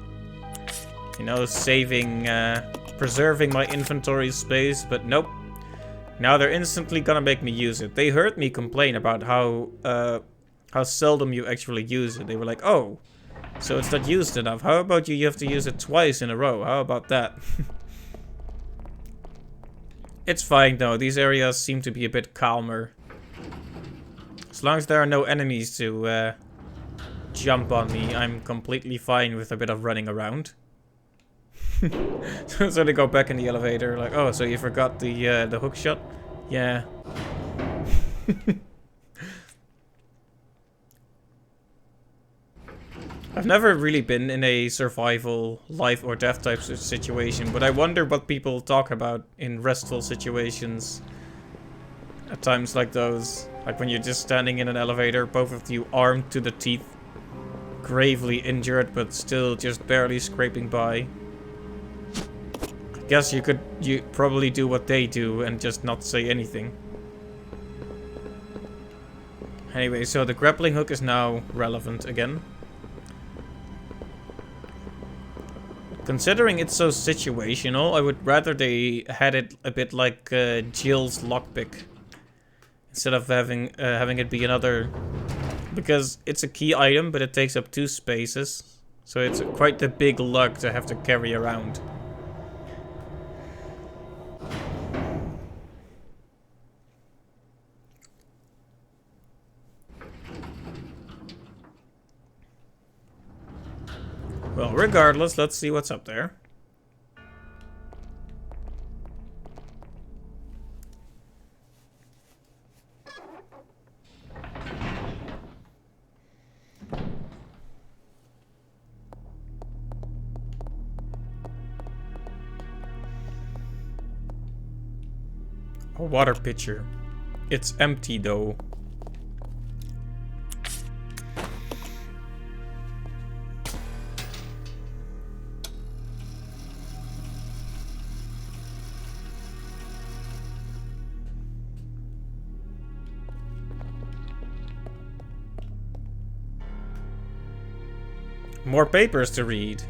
You know, saving, preserving my inventory space, but nope. Now they're instantly gonna make me use it. They heard me complain about how seldom you actually use it. They were like, oh, so it's not used enough. How about you have to use it twice in a row? How about that? It's fine though. These areas seem to be a bit calmer. As long as there are no enemies to jump on me, I'm completely fine with a bit of running around. So they go back in the elevator like, oh, so you forgot the hook shot? Yeah. I've never really been in a survival, life or death type situation, but I wonder what people talk about in restful situations at times like those. Like when you're just standing in an elevator, both of you armed to the teeth, gravely injured, but still just barely scraping by. I guess you probably do what they do and just not say anything. Anyway, so the grappling hook is now relevant again. Considering it's so situational, I would rather they had it a bit like Jill's lockpick. Instead of having it be another... Because it's a key item, but it takes up 2 spaces. So it's quite the big lug to have to carry around. Well, regardless, let's see what's up there. A water pitcher. It's empty though. More papers to read.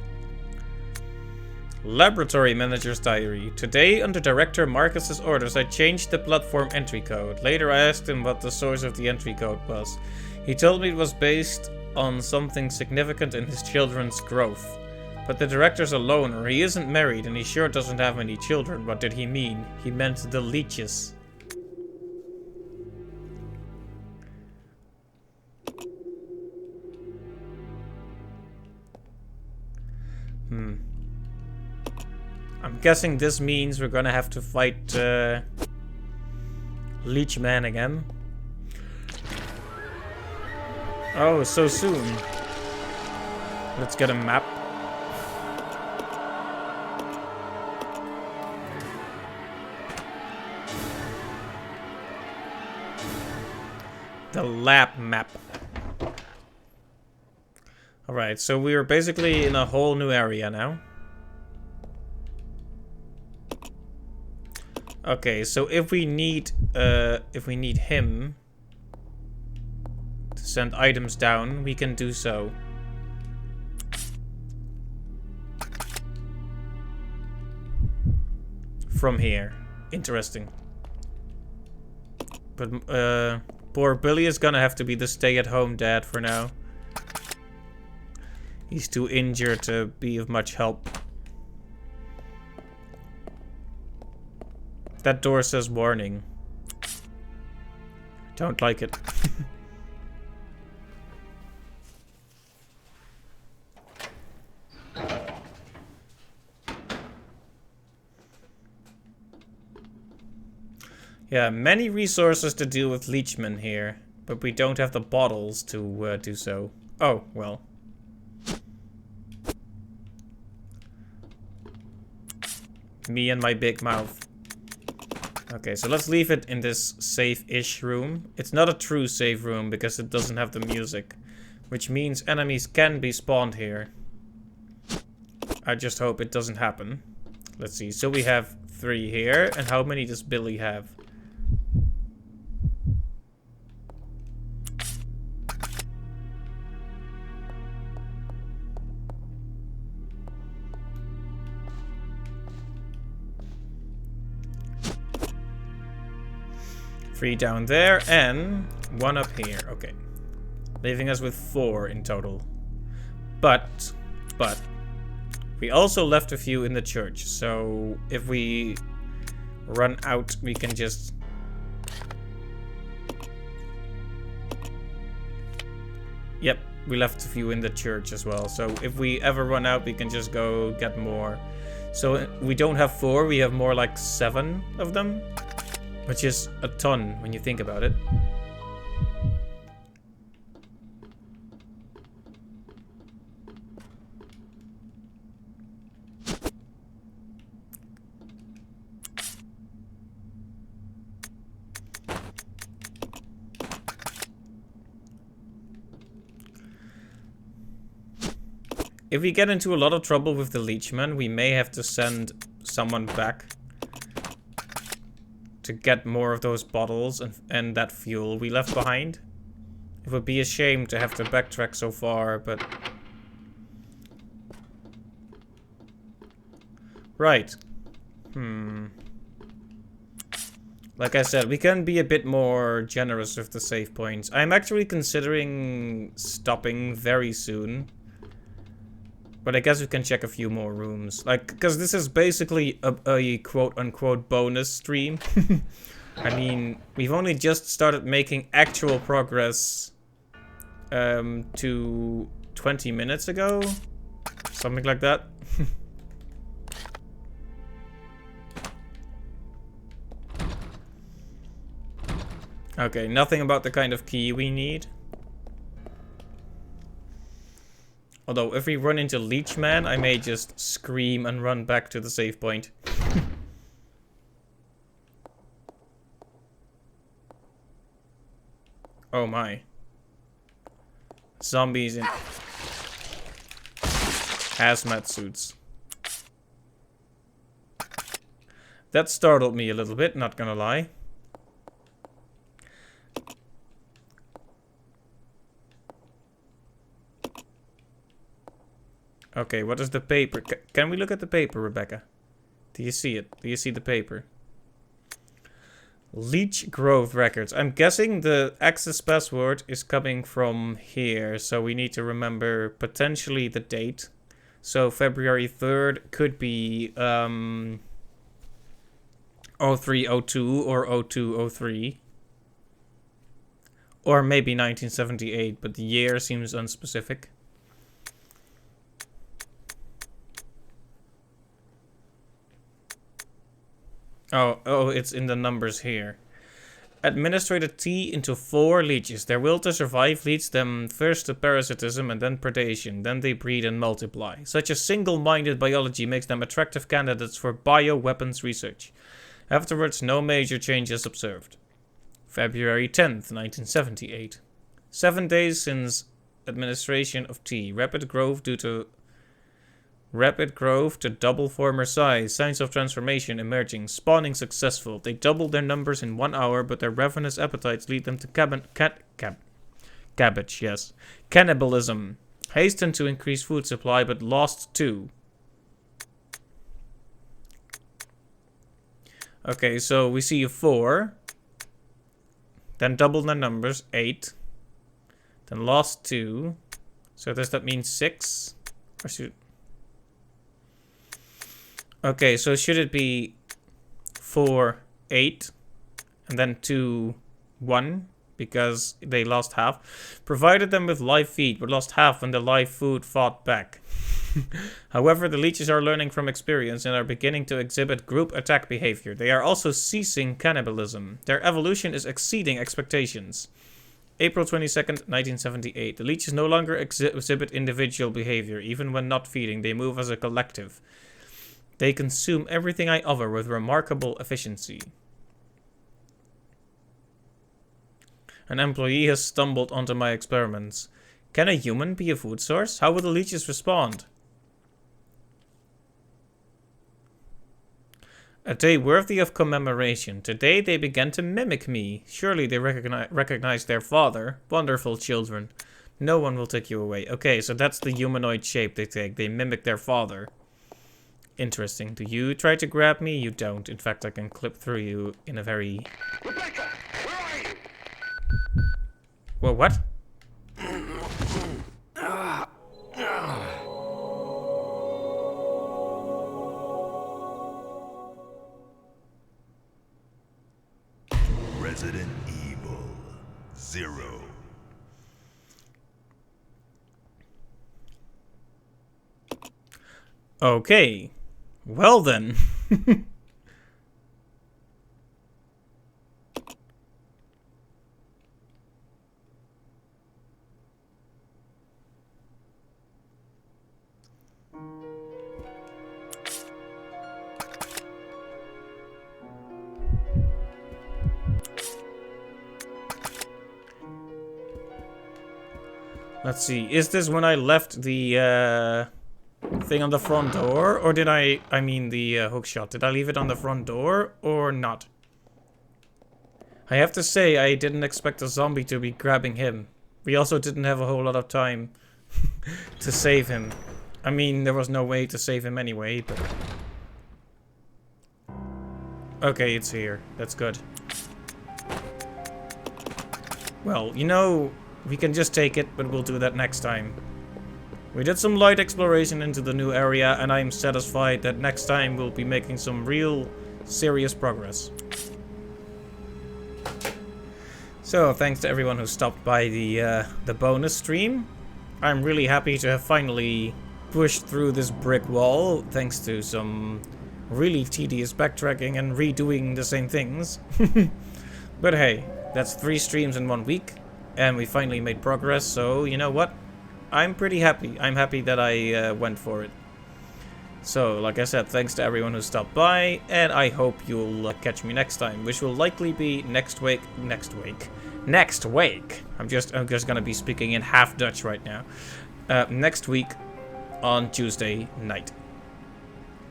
Laboratory Manager's Diary. Today, under Director Marcus's orders, I changed the platform entry code. Later, I asked him what the source of the entry code was. He told me it was based on something significant in his children's growth. But the director's a loner. He isn't married, and he sure doesn't have any children. What did he mean? He meant the leeches. I'm guessing this means we're gonna have to fight Leechman again. Oh, so soon. Let's get a map. The lab map. Alright, so we're basically in a whole new area now. Okay, so if we need him to send items down, we can do so. From here. Interesting. But poor Billy is gonna have to be the stay-at-home dad for now. He's too injured to be of much help. That door says warning. Don't like it. Yeah, many resources to deal with Leechman here, but we don't have the bottles to do so. Oh, well. Me and my big mouth. Okay, so let's leave it in this safe-ish room. It's not a true safe room because it doesn't have the music, which means enemies can be spawned here. I just hope it doesn't happen. Let's see, so we have 3 here, and how many does Billy have? Three down there and 1 up here. Okay. Leaving us with 4 in total. But we also left a few in the church. So if we run out, we can just... Yep, we left a few in the church as well. So if we ever run out, we can just go get more. So we don't have 4, we have more like 7 of them. Which is a ton when you think about it. If we get into a lot of trouble with the Leechman, we may have to send someone back to get more of those bottles and that fuel we left behind. It would be a shame to have to backtrack so far, but... Right. Like I said, we can be a bit more generous with the save points. I'm actually considering stopping very soon. But I guess we can check a few more rooms. Like, because this is basically a quote-unquote bonus stream. I mean, we've only just started making actual progress to 20 minutes ago. Something like that. Okay, nothing about the kind of key we need. Although, if we run into Leechman, I may just scream and run back to the save point. Oh my. Zombies in hazmat suits. That startled me a little bit, not gonna lie. Okay, what is the paper? Can we look at the paper, Rebecca? Do you see it? Do you see the paper? Leech Grove records. I'm guessing the access password is coming from here, so we need to remember potentially the date. So February 3rd could be 0302 or 0203. Or maybe 1978, but the year seems unspecific. Oh, it's in the numbers here. Administrate a T into 4 leeches. Their will to survive leads them first to parasitism and then predation. Then they breed and multiply. Such a single-minded biology makes them attractive candidates for bioweapons research. Afterwards, no major changes observed. February 10th, 1978. 7 days since administration of T. Rapid growth to double former size. Signs of transformation emerging. Spawning successful. They doubled their numbers in 1 hour, but their ravenous appetites lead them to cabbage, yes. Cannibalism. Hastened to increase food supply, but lost 2. Okay, so we see a 4. Then doubled their numbers, 8. Then lost 2. So does that mean 6? Or should... Okay, so should it be 4, 8, and then 2, 1, because they lost half. Provided them with live feed, but lost half when the live food fought back. However, the leeches are learning from experience and are beginning to exhibit group attack behavior. They are also ceasing cannibalism. Their evolution is exceeding expectations. April 22nd, 1978. The leeches no longer exhibit individual behavior. Even when not feeding, they move as a collective. They consume everything I offer with remarkable efficiency. An employee has stumbled onto my experiments. Can a human be a food source? How will the leeches respond? A day worthy of commemoration. Today they began to mimic me. Surely they recognize their father. Wonderful children. No one will take you away. Okay, so that's the humanoid shape they take. They mimic their father. Interesting. Do you try to grab me? You don't. In fact, I can clip through you in a very... Rebecca, where are you? Well, what? Resident Evil 0. Okay. Well then. Let's see. Is this when I left the thing on the front door? Or did I mean the hookshot. Did I leave it on the front door or not? I have to say, I didn't expect a zombie to be grabbing him. We also didn't have a whole lot of time to save him. I mean, there was no way to save him anyway, but... Okay, it's here. That's good. Well, you know, we can just take it, but we'll do that next time. We did some light exploration into the new area, and I'm satisfied that next time we'll be making some real serious progress. So, thanks to everyone who stopped by the bonus stream. I'm really happy to have finally pushed through this brick wall, thanks to some really tedious backtracking and redoing the same things. But hey, that's 3 streams in 1 week, and we finally made progress, so you know what? I'm pretty happy. I'm happy that I went for it. So, like I said, thanks to everyone who stopped by, and I hope you'll catch me next time, which will likely be next week. Next week. I'm just gonna be speaking in half Dutch right now. Next week on Tuesday night.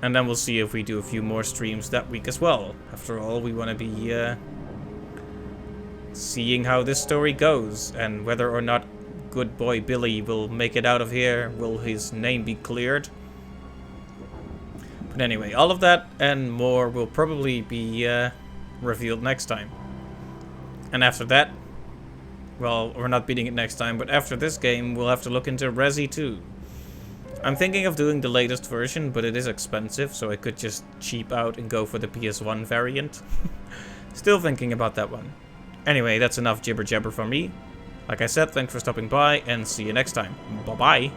And then we'll see if we do a few more streams that week as well. After all, we want to be seeing how this story goes, and whether or not good boy Billy will make it out of here. Will his name be cleared? But anyway, all of that and more will probably be revealed next time. And after that, well, we're not beating it next time, but after this game, we'll have to look into Resi 2. I'm thinking of doing the latest version, but it is expensive, so I could just cheap out and go for the PS1 variant. Still thinking about that one. Anyway, that's enough jibber jabber from me. Like I said, thanks for stopping by, and see you next time. Bye-bye.